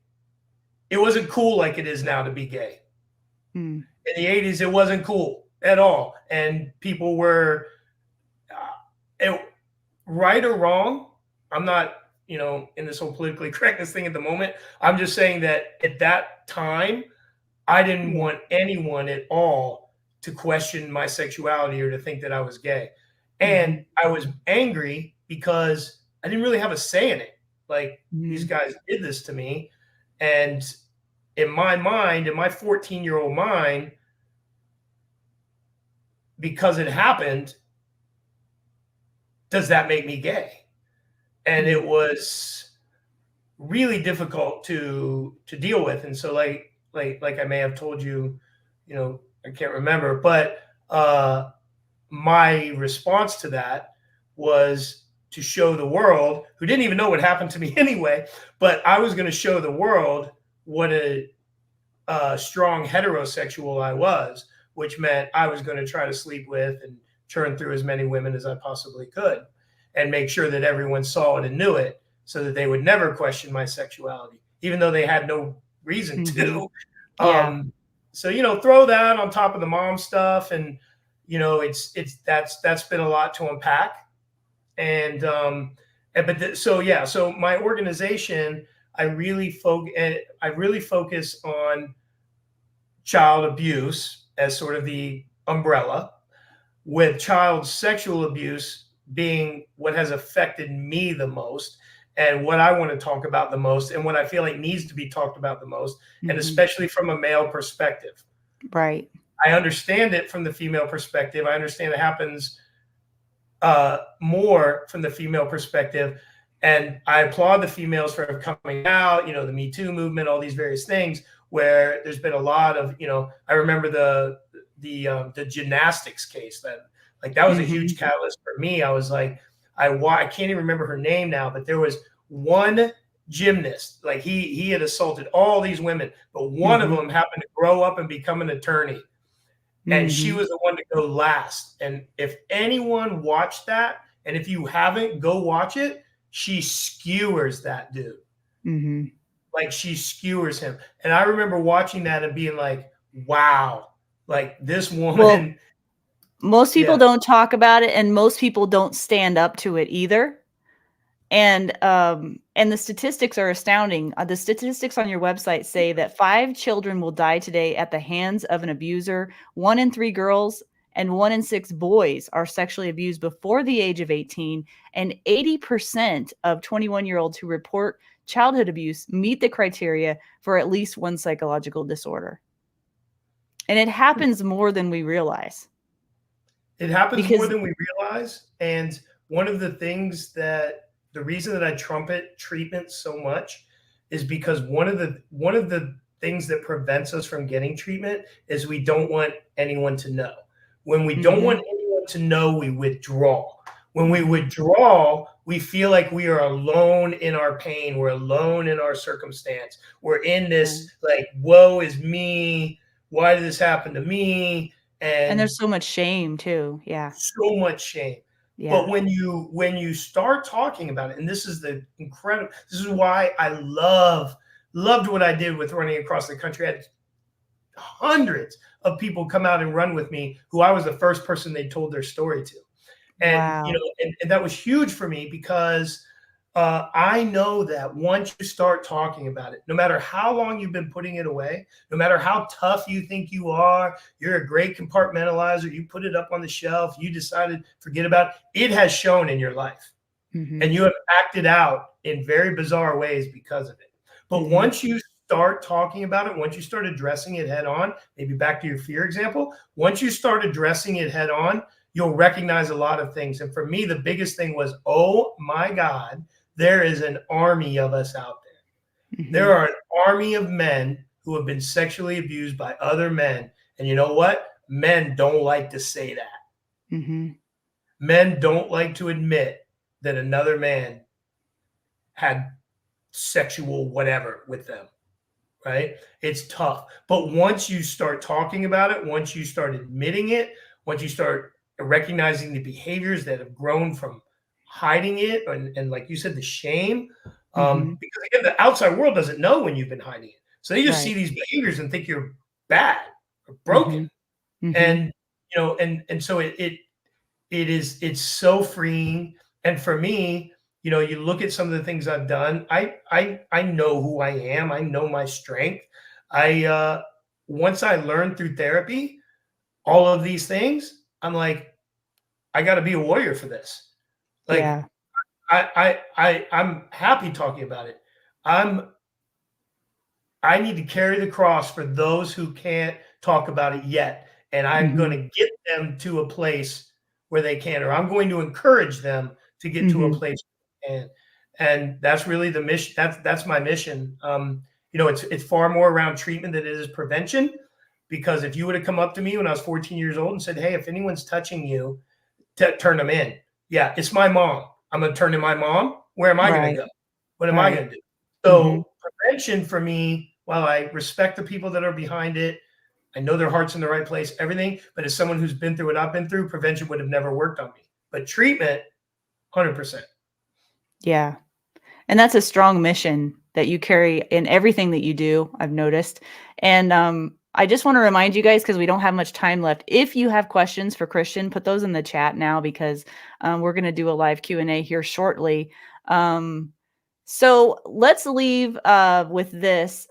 it wasn't cool like it is now to be gay. In the 80s, it wasn't cool at all. And people were, right or wrong, I'm not, in this whole politically correctness thing at the moment. I'm just saying that at that time, I didn't want anyone at all to question my sexuality or to think that I was gay. And I was angry because I didn't really have a say in it. Like, these guys did this to me. And in my mind, in my 14-year-old mind, because it happened, does that make me gay? And it was really difficult to deal with. And so like I may have told you, I can't remember, but my response to that was to show the world, who didn't even know what happened to me anyway, but I was going to show the world what a strong heterosexual I was, which meant I was going to try to sleep with and churn through as many women as I possibly could, and make sure that everyone saw it and knew it, so that they would never question my sexuality, even though they had no reason to. So, throw that on top of the mom stuff, and that's been a lot to unpack. And so my organization, I really focus on child abuse as sort of the umbrella, with child sexual abuse being what has affected me the most, and what I want to talk about the most, and what I feel like needs to be talked about the most, and especially from a male perspective. Right. I understand it from the female perspective. I understand it happens more from the female perspective. And I applaud the females for coming out, the Me Too movement, all these various things, where there's been a lot of, I remember the gymnastics case that was a huge catalyst for me. I was like, I can't even remember her name now, but there was one gymnast, like he had assaulted all these women, but one of them happened to grow up and become an attorney. And she was the one to go last. And if anyone watched that, and if you haven't, go watch it, she skewers that dude. Like, she skewers him. And I remember watching that and being like, wow, like, this woman. Well, most people don't talk about it, and most people don't stand up to it either. And the statistics are astounding. The statistics on your website say that 5 children will die today at the hands of an abuser. 1 in 3 girls and 1 in 6 boys are sexually abused before the age of 18. And 80% of 21-year-olds who report childhood abuse meet the criteria for at least one psychological disorder. And it happens more than we realize. It happens Because- more than we realize. And one of the things that the reason that I trumpet treatment so much is because one of the things that prevents us from getting treatment is we don't want anyone to know. When we don't want anyone to know, we withdraw. When we withdraw, we feel like we are alone in our pain. We're alone in our circumstance. We're in this like, woe is me. Why did this happen to me? And there's so much shame too. Yeah. So much shame. Yeah. But when you start talking about it, and this is why I loved what I did with running across the country. I had hundreds of people come out and run with me who I was the first person they told their story to. And, and that was huge for me because I know that once you start talking about it, no matter how long you've been putting it away, no matter how tough you think you are, you're a great compartmentalizer, you put it up on the shelf, you decided forget about it, it has shown in your life. And you have acted out in very bizarre ways because of it. But once you start talking about it, once you start addressing it head on, maybe back to your fear example, once you start addressing it head on, you'll recognize a lot of things. And for me, the biggest thing was, oh my God, there is an army of us out there. There are an army of men who have been sexually abused by other men. And you know what? Men don't like to say that. Men don't like to admit that another man had sexual whatever with them, right? It's tough. But once you start talking about it, once you start admitting it, once you start recognizing the behaviors that have grown from hiding it, and like you said, the shame, because again, the outside world doesn't know when you've been hiding it. So they just see these behaviors and think you're bad or broken. And, and so it's so freeing. And for me, you look at some of the things I've done. I know who I am. I know my strength. Once I learned through therapy, all of these things, I'm like, I got to be a warrior for this. Like, I'm happy talking about it. I need to carry the cross for those who can't talk about it yet. And I'm going to get them to a place where they can, or I'm going to encourage them to get to a place where they can. And that's really the mission. That's my mission. It's far more around treatment than it is prevention. Because if you would have come up to me when I was 14 years old and said, hey, if anyone's touching you, turn them in. Yeah, it's my mom. I'm going to turn to my mom. Where am I going to go? What am I going to do? So prevention for me, while I respect the people that are behind it, I know their heart's in the right place, everything. But as someone who's been through what I've been through, prevention would have never worked on me. But treatment, 100%. Yeah. And that's a strong mission that you carry in everything that you do, I've noticed. And I just want to remind you guys, because we don't have much time left, if you have questions for Christian, put those in the chat now, because we're going to do a live Q&A here shortly. So let's leave with this.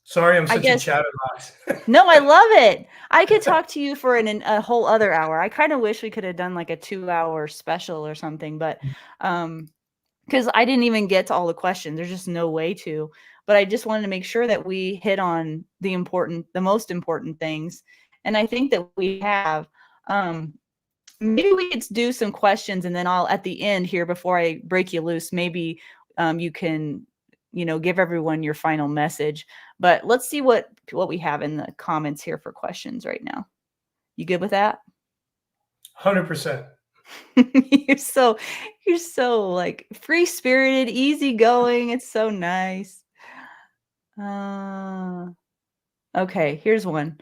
Sorry, I'm such a chatterbox. No, I love it. I could talk to you for a whole other hour. I kind of wish we could have done like a 2-hour special or something, but because I didn't even get to all the questions. There's just no way to. But I just wanted to make sure that we hit on the most important things. And I think that we have. Maybe we could do some questions, and then I'll, at the end here, before I break you loose, maybe you can, give everyone your final message. But let's see what we have in the comments here for questions right now. You good with that? 100%. You're so like free-spirited, easygoing. It's so nice. Okay, here's one.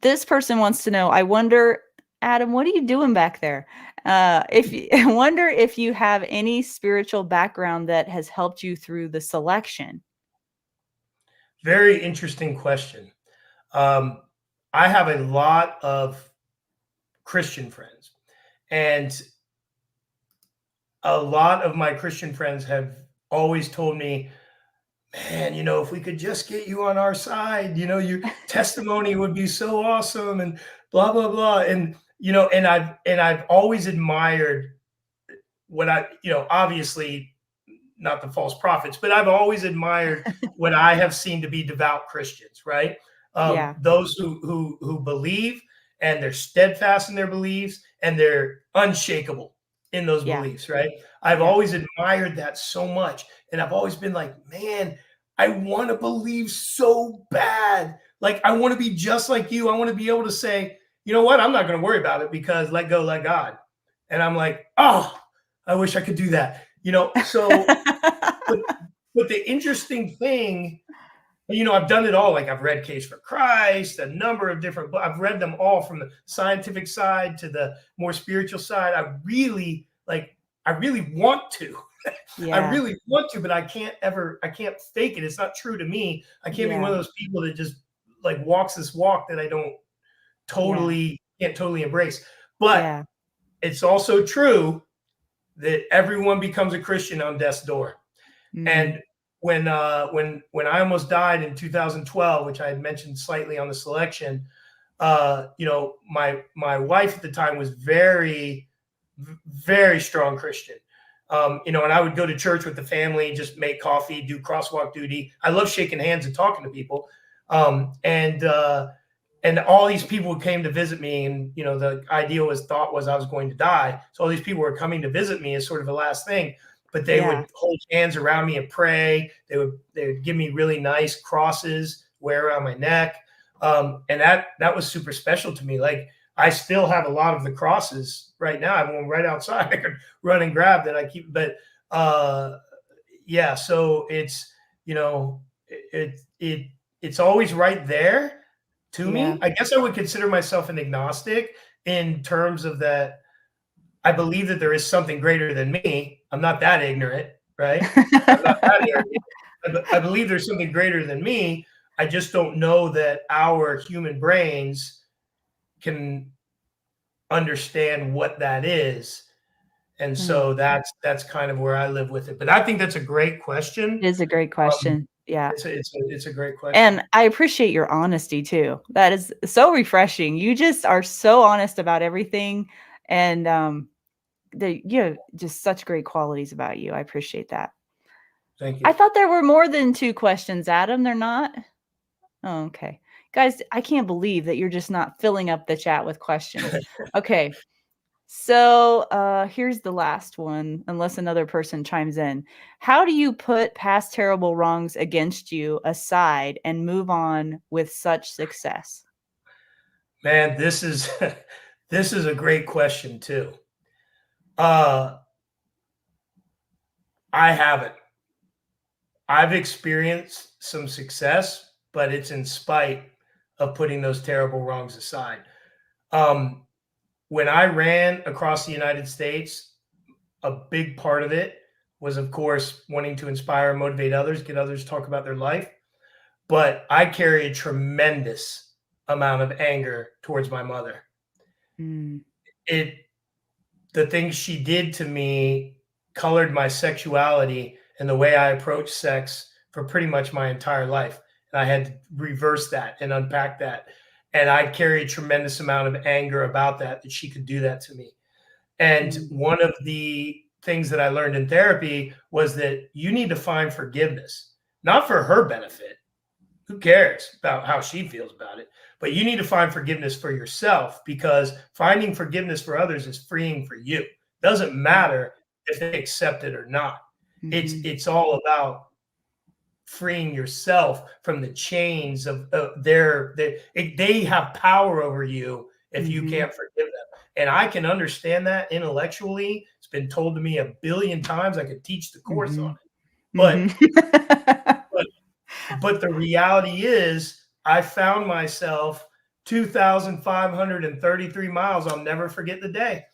This person wants to know, I wonder, Adam, what are you doing back there? I wonder if you have any spiritual background that has helped you through the selection. Very interesting question. I have a lot of Christian friends, and a lot of my Christian friends have always told me, man, if we could just get you on our side, your testimony would be so awesome, and blah, blah, blah. And, and I've always admired what obviously not the false prophets, but I've always admired what I have seen to be devout Christians, right? Those who believe, and they're steadfast in their beliefs, and they're unshakable in those beliefs, right? I've always admired that so much. And I've always been like, man, I want to believe so bad. Like, I want to be just like you. I want to be able to say, you know what? I'm not going to worry about it because let go, let God. And I'm like, oh, I wish I could do that. You know, so, but the interesting thing, you know, I've done it all. Like, I've read Case for Christ, a number of different books. I've read them all from the scientific side to the more spiritual side. I really want to. I really want to, but I can't fake it. It's not true to me. I can't be one of those people that just like walks this walk that I don't can't totally embrace. But it's also true that everyone becomes a Christian on death's door. And when I almost died in 2012, which I had mentioned slightly on the selection, you know, my wife at the time was very, very strong Christian. You know, and I would go to church with the family, just make coffee, do crosswalk duty. I love shaking hands and talking to people. And all these people came to visit me, and you know, the thought was I was going to die. So all these people were coming to visit me as sort of a last thing. But they would hold hands around me and pray. They would give me really nice crosses, wear around my neck. And that was super special to me. Like, I still have a lot of the crosses right now. I have one right outside. I could run and grab that I keep. But so it's, you know, it's always right there to me. I guess I would consider myself an agnostic in terms of that. I believe that there is something greater than me. I'm not that ignorant, right? I'm not that arrogant. I believe there's something greater than me. I just don't know that our human brains can understand what that is. And so that's kind of where I live with it. But I think that's a great question. It is a great question. It's a great question. And I appreciate your honesty too. That is so refreshing. You just are so honest about everything. And you have just such great qualities about you. I appreciate that. Thank you. I thought there were more than 2 questions, Adam. They're not? Oh, okay. Guys, I can't believe that you're just not filling up the chat with questions. Okay. So here's the last one, unless another person chimes in. How do you put past terrible wrongs against you aside and move on with such success? Man, this is a great question too. I haven't. I've experienced some success, but it's in spite of putting those terrible wrongs aside. When I ran across the United States, a big part of it was, of course, wanting to inspire and motivate others, get others to talk about their life. But I carry a tremendous amount of anger towards my mother. The things she did to me colored my sexuality and the way I approach sex for pretty much my entire life. And I had to reverse that and unpack that. And I carry a tremendous amount of anger about that she could do that to me. And one of the things that I learned in therapy was that you need to find forgiveness, not for her benefit. Who cares about how she feels about it? But you need to find forgiveness for yourself, because finding forgiveness for others is freeing for you. Doesn't matter if they accept it or not. It's all about freeing yourself from the chains of they have power over you if you can't forgive them. And I can understand that intellectually. It's been told to me 1 billion times. I could teach the course on it. But the reality is, I found myself 2,533 miles. I'll never forget the day.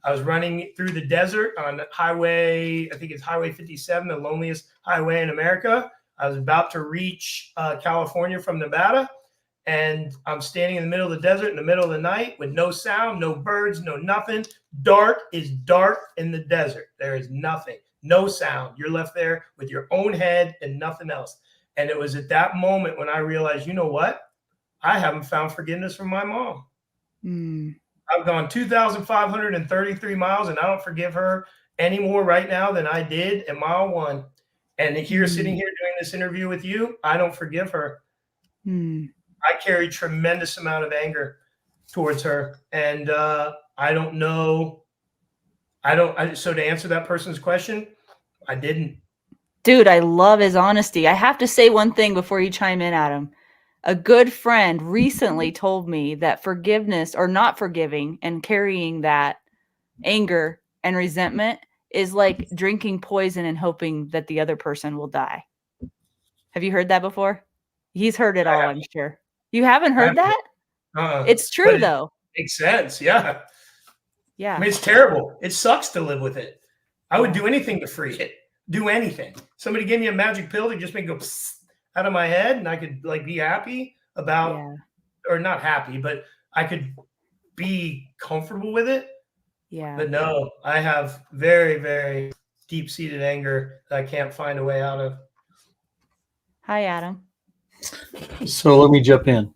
I was running through the desert on highway, I think it's Highway 57, the loneliest highway in America. I was about to reach California from Nevada, and I'm standing in the middle of the desert in the middle of the night with no sound, no birds, no nothing. Dark is dark in the desert. There is nothing, no sound. You're left there with your own head and nothing else. And it was at that moment when I realized, you know what? I haven't found forgiveness from my mom. I've gone 2,533 miles, and I don't forgive her any more right now than I did at mile 1. And here, sitting here doing this interview with you, I don't forgive her. Mm. I carry tremendous amount of anger towards her. And I don't know. So to answer that person's question, I didn't. Dude, I love his honesty. I have to say one thing before you chime in, Adam. A good friend recently told me that forgiveness or not forgiving and carrying that anger and resentment is like drinking poison and hoping that the other person will die. Have you heard that before? He's heard it all, I'm sure. You haven't heard that? It's true, though. Makes sense. Yeah. Yeah. I mean, it's terrible. It sucks to live with it. I would do anything to free it. Do anything. Somebody gave me a magic pill to just make it go out of my head, and I could like be happy about, or not happy, but I could be comfortable with it. Yeah. But no, I have very, very deep-seated anger that I can't find a way out of. Hi, Adam. So let me jump in.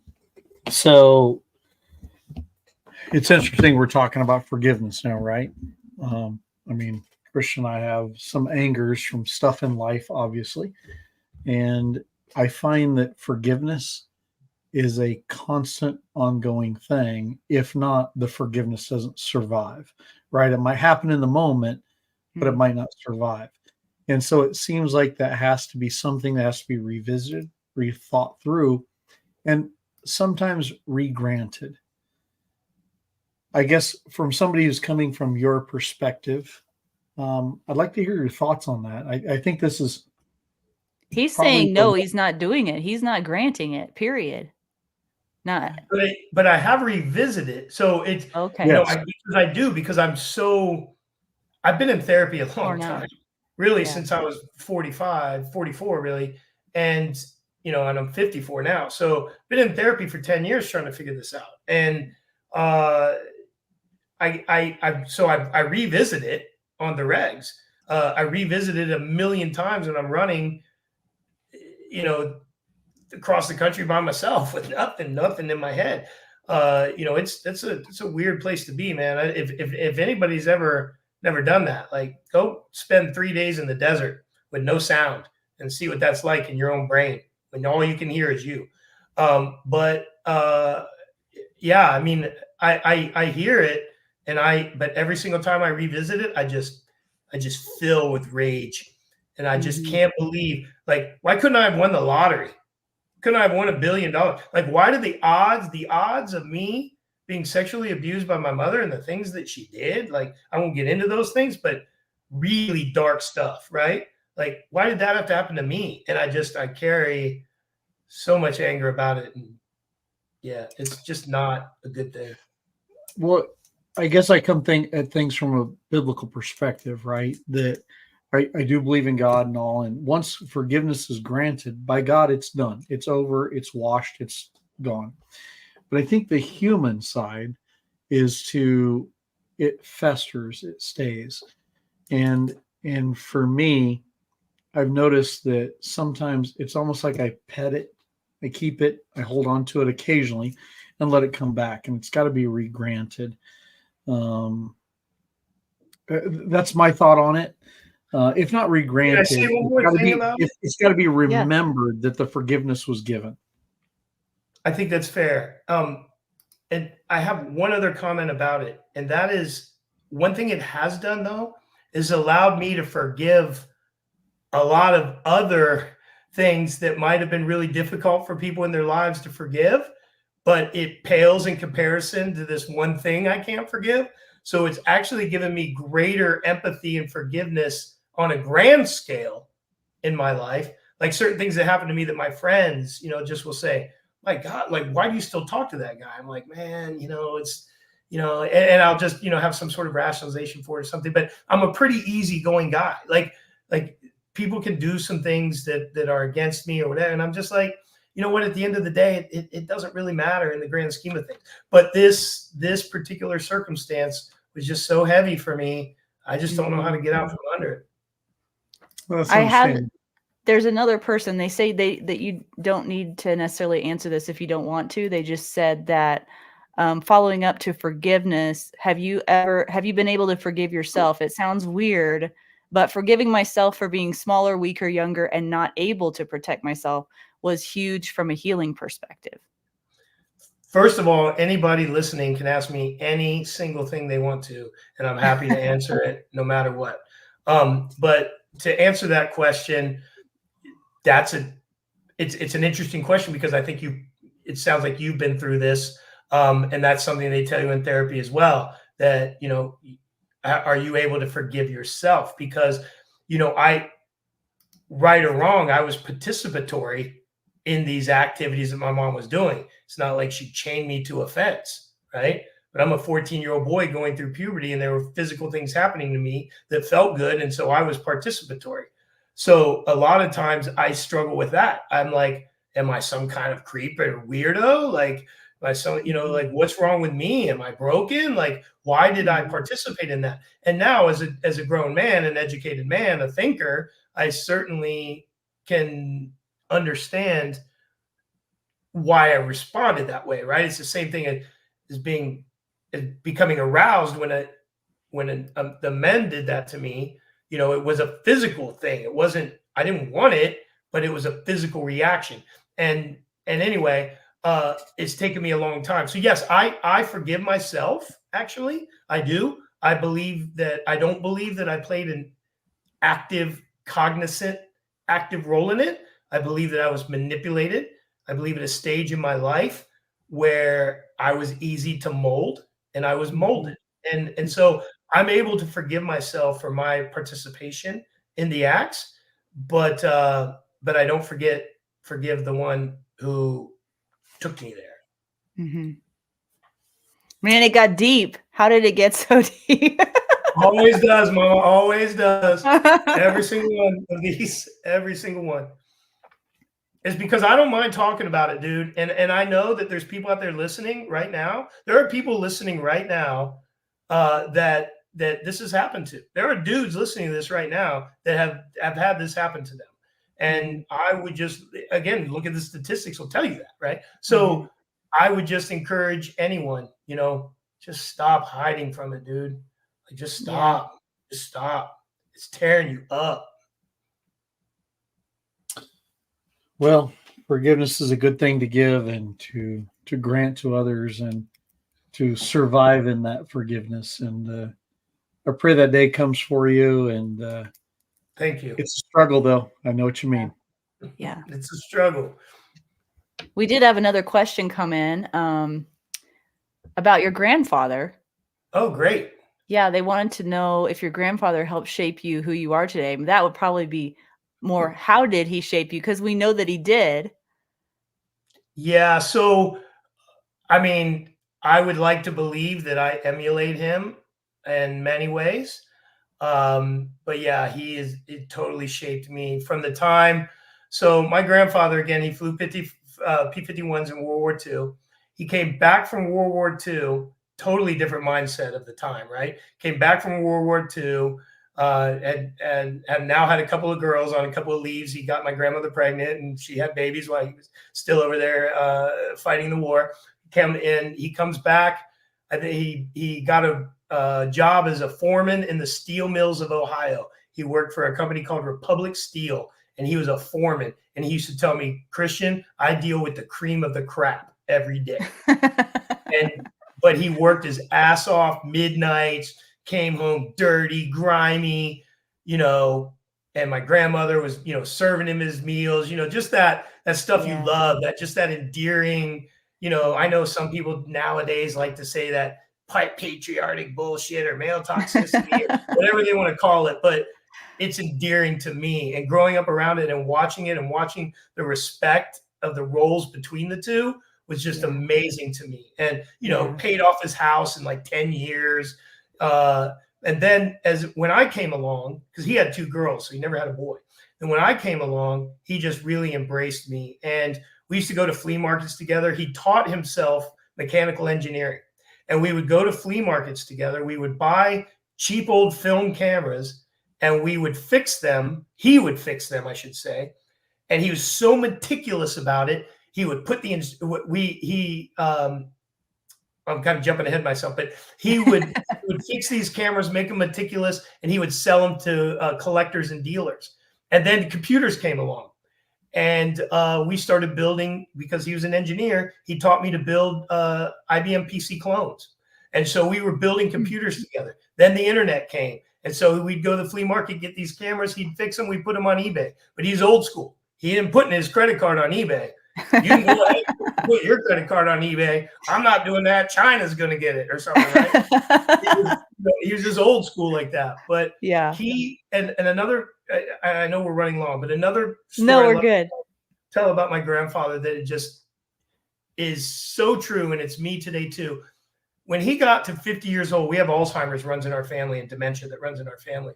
So it's interesting we're talking about forgiveness now, right? I mean, Christian and I have some angers from stuff in life, obviously. And I find that forgiveness is a constant ongoing thing. If not, the forgiveness doesn't survive, right? It might happen in the moment, but it might not survive. And so it seems like that has to be something that has to be revisited, rethought through, and sometimes regranted. I guess from somebody who's coming from your perspective, I'd like to hear your thoughts on that. I think this is. He's saying no, he's not doing it. He's not granting it, period. Not. But I have revisited. So it's okay. You know, I do because I've been in therapy a long time, really, since I was 44, really. And, you know, and I'm 54 now. So been in therapy for 10 years trying to figure this out. And I revisit it on the regs. I revisited a million times when I'm running, you know, across the country by myself with nothing in my head. You know, it's a weird place to be, man. If anybody's never done that, like go spend 3 days in the desert with no sound and see what that's like in your own brain when all you can hear is you. But yeah, I mean, I hear it, but every single time I revisit it, I just fill with rage, and I just can't believe, like, why couldn't I have won the lottery? Couldn't I have won $1 billion? Like, why did the odds of me being sexually abused by my mother and the things that she did, like, I won't get into those things, but really dark stuff, right? Like, why did that have to happen to me? And I carry so much anger about it. And yeah, it's just not a good thing. Well, I guess I come at things from a biblical perspective, right? That I do believe in God and all. And once forgiveness is granted by God, it's done. It's over. It's washed. It's gone. But I think the human side is it festers, it stays. And for me, I've noticed that sometimes it's almost like I pet it, I keep it, I hold on to it occasionally and let it come back. And it's got to be regranted. That's my thought on it. If not regranted, it's got to be remembered that the forgiveness was given. I think that's fair. And I have one other comment about it. And that is, one thing it has done, though, is allowed me to forgive a lot of other things that might have been really difficult for people in their lives to forgive, but it pales in comparison to this one thing I can't forgive. So it's actually given me greater empathy and forgiveness on a grand scale in my life. Like certain things that happen to me that my friends, you know, just will say, my God, like, why do you still talk to that guy? I'm like, man, you know, it's, you know, and I'll just, you know, have some sort of rationalization for it or something, but I'm a pretty easygoing guy. Like people can do some things that are against me or whatever. And I'm just like, you know what, at the end of the day, it doesn't really matter in the grand scheme of things. But this particular circumstance was just so heavy for me. I just don't know how to get out from under it. Well, there's another person, they say that you don't need to necessarily answer this if you don't want to. They just said that following up to forgiveness, have you been able to forgive yourself? It sounds weird, but forgiving myself for being smaller, weaker, younger, and not able to protect myself was huge from a healing perspective. First of all, anybody listening can ask me any single thing they want to, and I'm happy to answer it no matter what. But to answer that question, it's an interesting question, because I think it sounds like you've been through this, and that's something they tell you in therapy as well, that, are you able to forgive yourself? Because, right or wrong, I was participatory in these activities that my mom was doing. It's not like she chained me to a fence, right? But I'm a 14-year-old boy going through puberty, and there were physical things happening to me that felt good. And so I was participatory. So a lot of times I struggle with that. I'm like, am I some kind of creep or weirdo? Like, like, what's wrong with me? Am I broken? Like, why did I participate in that? And now as a grown man, an educated man, a thinker, I certainly can understand why I responded that way, right? It's the same thing as becoming aroused when the men did that to me. It was a physical thing. It wasn't, I didn't want it, but it was a physical reaction. And anyway, it's taken me a long time. So yes, I forgive myself. Actually, I do. I don't believe that I played an active, cognizant, active role in it. I believe that I was manipulated. I believe at a stage in my life where I was easy to mold, and I was molded. And so I'm able to forgive myself for my participation in the acts, but I don't forgive the one who took me there. Mm-hmm. Man, it got deep. How did it get so deep? Always does, Mama. Always does. Every single one of these, every single one. It's because I don't mind talking about it, dude. And I know that there's people out there listening right now. There are people listening right now that this has happened to. There are dudes listening to this right now that have had this happen to them. And I would just, again, look at the statistics will tell you that, right? So I would just encourage anyone, just stop hiding from it, dude. Like, just stop. Yeah. Just stop. It's tearing you up. Well, forgiveness is a good thing to give and to grant to others, and to survive in that forgiveness. And I pray that day comes for you. And thank you. It's a struggle, though. I know what you mean. Yeah, it's a struggle. We did have another question come in about your grandfather. Oh, great. Yeah, they wanted to know if your grandfather helped shape you who you are today. That would probably be more, how did he shape you? Because we know that he did. Yeah. So, I mean, I would like to believe that I emulate him in many ways. But yeah, it totally shaped me from the time. So my grandfather, again, he flew P-51s in World War II. He came back from World War II, totally different mindset of the time, right? Came back from World War II, and now had a couple of girls on a couple of leaves. He got my grandmother pregnant, and she had babies while he was still over there fighting the war. He comes back. I think he got a job as a foreman in the steel mills of Ohio. He worked for a company called Republic Steel, and he was a foreman. And he used to tell me, Christian, I deal with the cream of the crap every day. But he worked his ass off midnights, came home dirty, grimy, and my grandmother was, serving him his meals, just that stuff you love, that endearing, I know some people nowadays like to say that patriotic bullshit or male toxicity or whatever they want to call it, but it's endearing to me. And growing up around it and watching the respect of the roles between the two was just amazing to me. And, paid off his house in like 10 years. And then when I came along, because he had 2 girls, so he never had a boy. And when I came along, he just really embraced me. And we used to go to flea markets together. He taught himself mechanical engineering. And we would go to flea markets together. We would buy cheap old film cameras, and we would fix them. He would fix them, I should say. And he was so meticulous about it. He would put I'm kind of jumping ahead of myself, but he would fix these cameras, make them meticulous, and he would sell them to collectors and dealers. And then computers came along, and we started building, because he was an engineer. He taught me to build IBM PC clones. And so we were building computers together. Then the internet came. And so we'd go to the flea market, get these cameras. He'd fix them. We'd put them on eBay. But he's old school. He didn't put in his credit card on eBay. You can go ahead and put your credit card on eBay. I'm not doing that. China's going to get it or something, right? He was just old school like that. But yeah, he and another, I know we're running long, but another story no, we're good. Tell about my grandfather that it just is so true, and it's me today too. When he got to 50 years old, we have Alzheimer's runs in our family and dementia that runs in our family.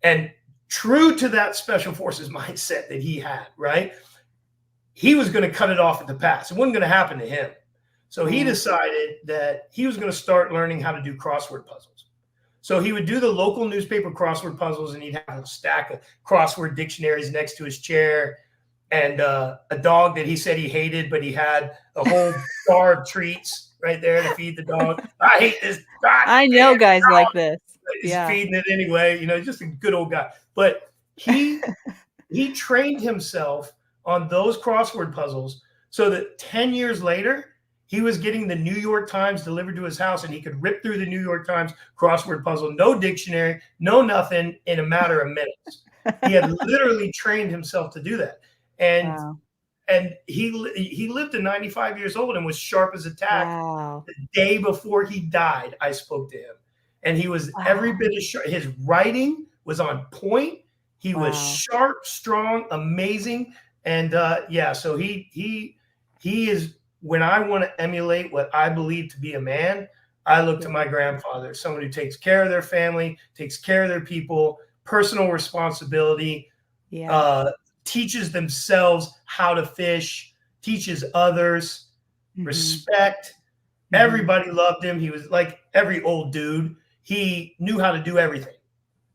And true to that special forces mindset that he had, right? He was going to cut it off at the pass. It wasn't going to happen to him. So he decided that he was going to start learning how to do crossword puzzles. So he would do the local newspaper crossword puzzles, and he'd have a stack of crossword dictionaries next to his chair, and a dog that he said he hated, but he had a whole bar of treats right there to feed the dog. I hate this. I know guys dog. like this. He's feeding it anyway. Just a good old guy. But he trained himself on those crossword puzzles so that 10 years later, he was getting the New York Times delivered to his house, and he could rip through the New York Times crossword puzzle, no dictionary, no nothing, in a matter of minutes. He had literally trained himself to do that. And and he lived to 95 years old and was sharp as a tack. Wow. The day before he died, I spoke to him, and he was every bit as sharp. His writing was on point. He was sharp, strong, amazing. And so he is, when I want to emulate what I believe to be a man, I look to my grandfather, someone who takes care of their family, takes care of their people, personal responsibility, teaches themselves how to fish, teaches others, respect. Everybody loved him. He was like every old dude. He knew how to do everything,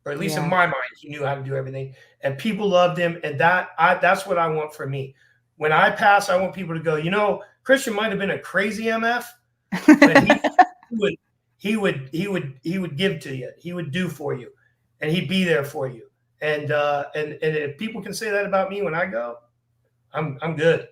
or at least in my mind, he knew how to do everything. And people loved him. And that's what I want for me. When I pass, I want people to go, Christian might have been a crazy MF, but he would give to you. He would do for you, and he'd be there for you. And if people can say that about me when I go, I'm good.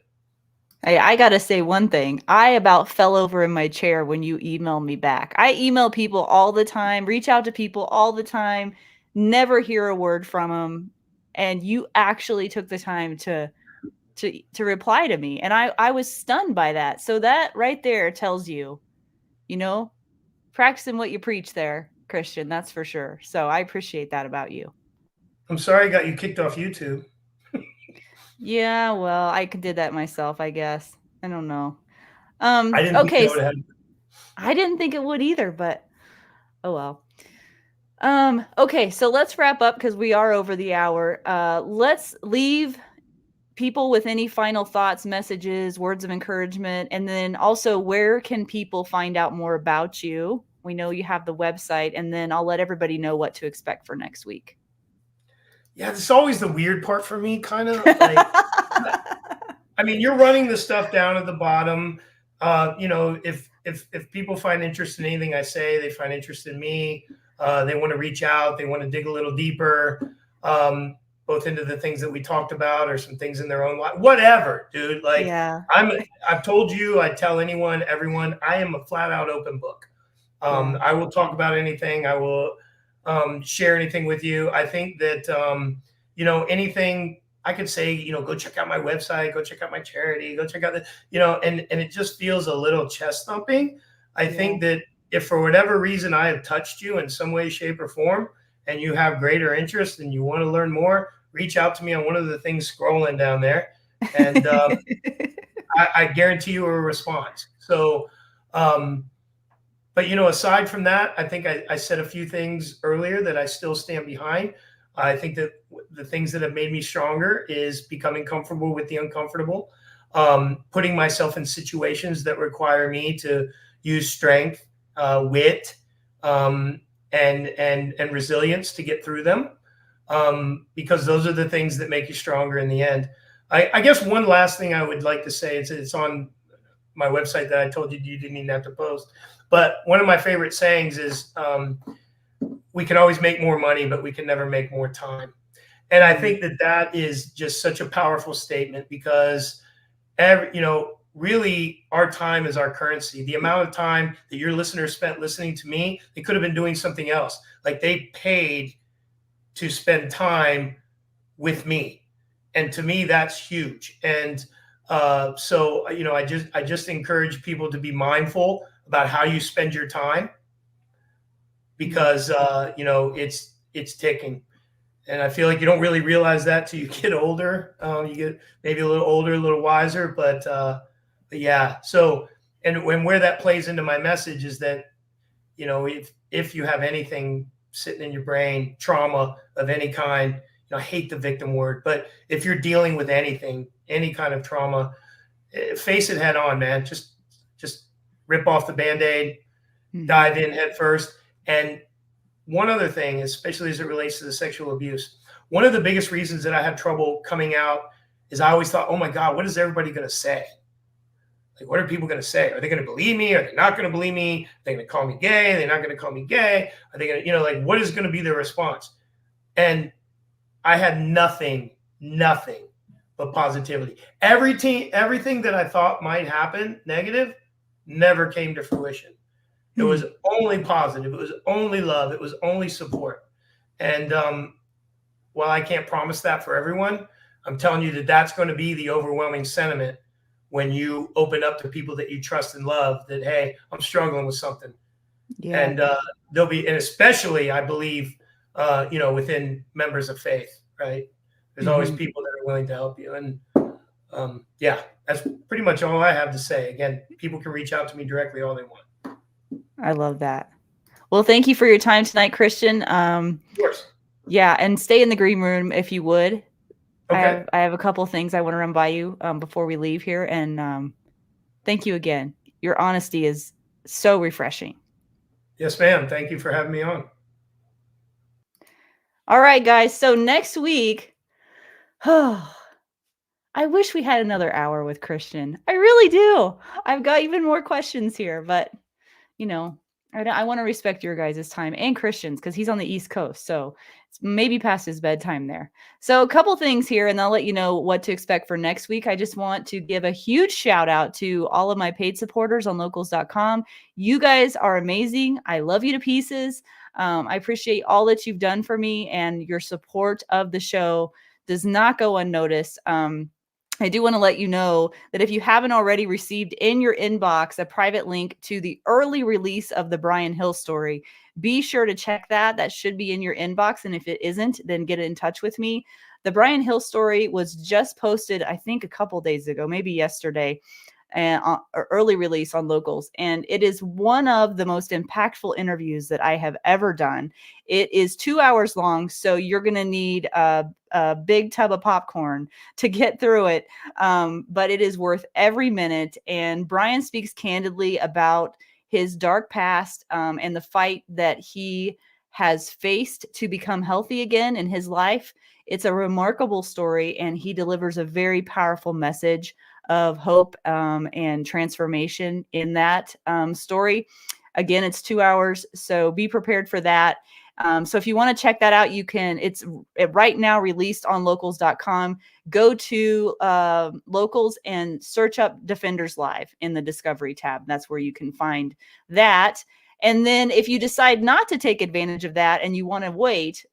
I got to say one thing. I about fell over in my chair when you emailed me back. I email people all the time, reach out to people all the time, never hear a word from them. And you actually took the time to reply to me. And I was stunned by that. So that right there tells you, practicing what you preach there, Christian, that's for sure. So I appreciate that about you. I'm sorry I got you kicked off YouTube. Yeah, well, I did that myself, I guess. I don't know. I didn't think that would happen. I didn't think it would either, but oh well. Okay, so let's wrap up because we are over the hour. Let's leave people with any final thoughts, messages, words of encouragement, and then also where can people find out more about you? We know you have the website, and then I'll let everybody know what to expect for next week. Yeah, it's always the weird part for me, kind of like, you're running the stuff down at the bottom. If people find interest in anything I say, they find interest in me, they want to reach out, they want to dig a little deeper, both into the things that we talked about or some things in their own life, whatever, dude. Like, I've told you, I tell everyone, I am a flat out open book. I will talk about anything. I will share anything with you. I think that, anything I could say, go check out my website, go check out my charity, go check out and it just feels a little chest thumping. I think that if for whatever reason I have touched you in some way, shape, or form, and you have greater interest and you want to learn more, reach out to me on one of the things scrolling down there. And I guarantee you a response. So, but, aside from that, I think I said a few things earlier that I still stand behind. I think that the things that have made me stronger is becoming comfortable with the uncomfortable, putting myself in situations that require me to use strength, wit, and resilience to get through them, because those are the things that make you stronger in the end. I guess one last thing I would like to say, it's on my website that I told you didn't even have to post. But one of my favorite sayings is, we can always make more money, but we can never make more time. And I think that is just such a powerful statement, because really our time is our currency. The amount of time that your listeners spent listening to me, they could have been doing something else. Like, they paid to spend time with me. And to me, that's huge. And so, I just encourage people to be mindful about how you spend your time, because, it's ticking. And I feel like you don't really realize that till you get older. You get maybe a little older, a little wiser, but yeah. So, and where that plays into my message is that, if you have anything sitting in your brain, trauma of any kind, I hate the victim word, but if you're dealing with anything, any kind of trauma, face it head on, man. Just rip off the Band-Aid, dive in head first. And one other thing, especially as it relates to the sexual abuse, one of the biggest reasons that I had trouble coming out is I always thought, oh my God, what is everybody going to say? Like, what are people going to say? Are they going to believe me? Are they not going to believe me? Are they going to call me gay? Are they not going to call me gay? Are they going to, what is going to be their response? And I had nothing but positivity. Everything that I thought might happen negative never came to fruition. It was only positive. It was only love. It was only support. And while I can't promise that for everyone, I'm telling you that that's going to be the overwhelming sentiment when you open up to people that you trust and love, that, hey, I'm struggling with something. Yeah. And there'll be, and especially, I believe, within members of faith, right? There's always people that are willing to help you. And yeah, that's pretty much all I have to say. Again, people can reach out to me directly all they want. I love that. Well, thank you for your time tonight, Christian. Of course. Yeah, and stay in the green room if you would. Okay. I have a couple things I want to run by you before we leave here. And thank you again. Your honesty is so refreshing. Yes, ma'am. Thank you for having me on. All right, guys. So next week, I wish we had another hour with Christian. I really do. I've got even more questions here, but I want to respect your guys' time and Christian's, because he's on the East Coast. So it's maybe past his bedtime there. So a couple things here, and I'll let you know what to expect for next week. I just want to give a huge shout out to all of my paid supporters on locals.com. You guys are amazing. I love you to pieces. I appreciate all that you've done for me, and your support of the show does not go unnoticed. I do want to let you know that if you haven't already received in your inbox a private link to the early release of the Brian Hill story, be sure to check that. That should be in your inbox. And if it isn't, then get in touch with me. The Brian Hill story was just posted, I think, a couple days ago, maybe yesterday, and early release on Locals. And it is one of the most impactful interviews that I have ever done. It is 2 hours long, so you're going to need a big tub of popcorn to get through it. But it is worth every minute. And Brian speaks candidly about his dark past and the fight that he has faced to become healthy again in his life. It's a remarkable story, and he delivers a very powerful message of hope and transformation in that story. Again, it's 2 hours, so be prepared for that. So if you want to check that out, you can. It's right now released on locals.com. Go to Locals and search up Defenders Live in the Discovery tab. That's where you can find that. And then if you decide not to take advantage of that and you want to wait,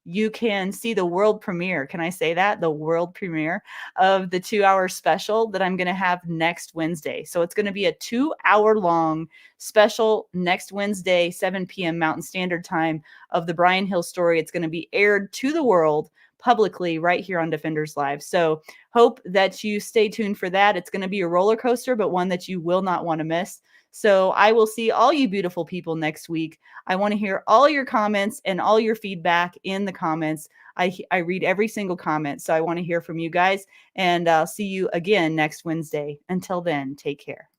you can see the world premiere. Can I say that? The world premiere of the 2 hour special that I'm going to have next Wednesday. So it's going to be a 2 hour long special next Wednesday, 7 p.m. Mountain Standard Time, of the Brian Hill story. It's going to be aired to the world publicly right here on Defenders Live. So hope that you stay tuned for that. It's going to be a roller coaster, but one that you will not want to miss. So I will see all you beautiful people next week. I want to hear all your comments and all your feedback in the comments. I read every single comment. So I want to hear from you guys, and I'll see you again next Wednesday. Until then, take care.